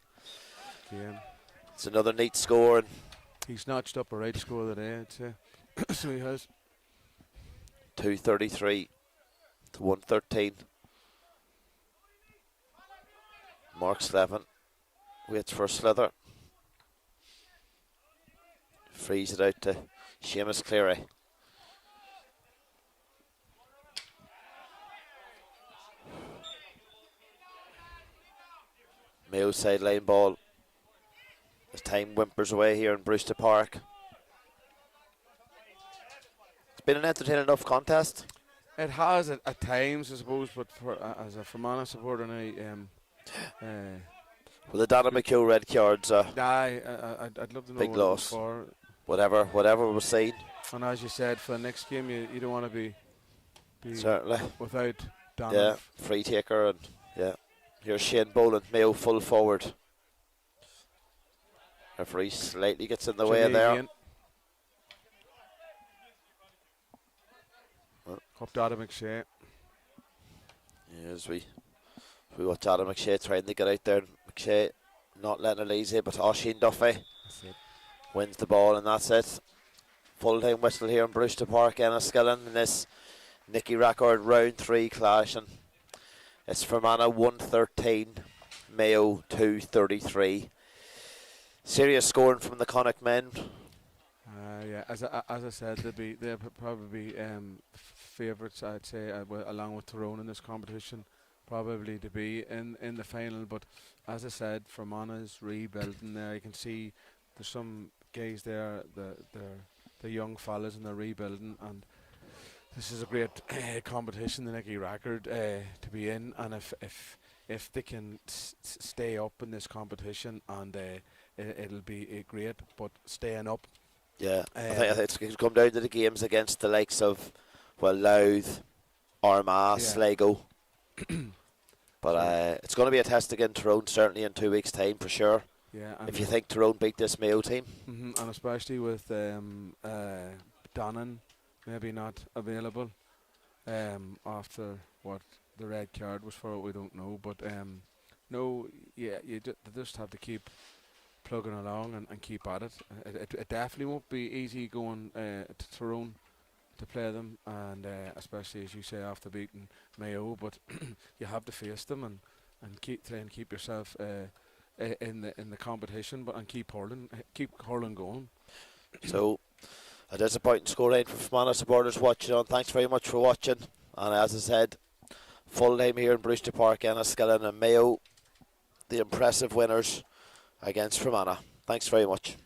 It's another neat score, and
He's notched up a right score today, I'd say. So he has.
233 to 113. Mark Slevin waits for a slither. Frees it out to Seamus Cleary. Mayo sideline ball as time whimpers away here in Brewster Park. It's been an entertaining enough contest.
It has at times, I suppose, but as a Fermanagh supporter now,
Well, the Donna McHugh red cards,
I'd love to know
big
what it was
loss.
for.
Whatever was seen.
And as you said, for the next game, you don't want to be
Certainly.
without Donna.
Yeah, free taker, and yeah. Here's Shane Boland, Mayo full forward. Referee slightly gets in the way there.
Again. Up to Adam McShea.
As we watch Adam McShea trying to get out there. McShea not letting it easy, but Oisin Duffy wins the ball, and that's it. Full time whistle here in Brewster Park, Enniskillen, in this Nickey Rackard round 3 clash, and it's Fermanagh 113, Mayo 233. Serious scoring from the Connacht men.
Yeah, as I said, they'll probably be favourites, I'd say, along with Tyrone in this competition, probably to be in the final. But as I said, Fermanagh's rebuilding there. You can see there's some guys there, the young fellas, and they're rebuilding. And this is a great competition, the Nickey Rackard, to be in. And if they can stay up in this competition, and it'll be great. But staying up.
Yeah, I think it's going to come down to the games against the likes of, well, Louth, Armagh, Sligo. But it's going to be a test against Tyrone, certainly in 2 weeks' time for sure.
Yeah,
if you think Tyrone beat this Mayo team.
And especially with Donnan maybe not available after what the red card was for, we don't know. But you just have to keep plugging along and keep at it. It definitely won't be easy going to Tyrone to play them, and especially, as you say, after beating Mayo. But you have to face them and try and keep yourself in the competition, and keep hurling going.
So a disappointing scoreline for Fermanagh supporters watching on. Thanks very much for watching, and as I said, full time here in Brewster Park, Enniskillen and Mayo, the impressive winners against Fermanagh. Thanks very much.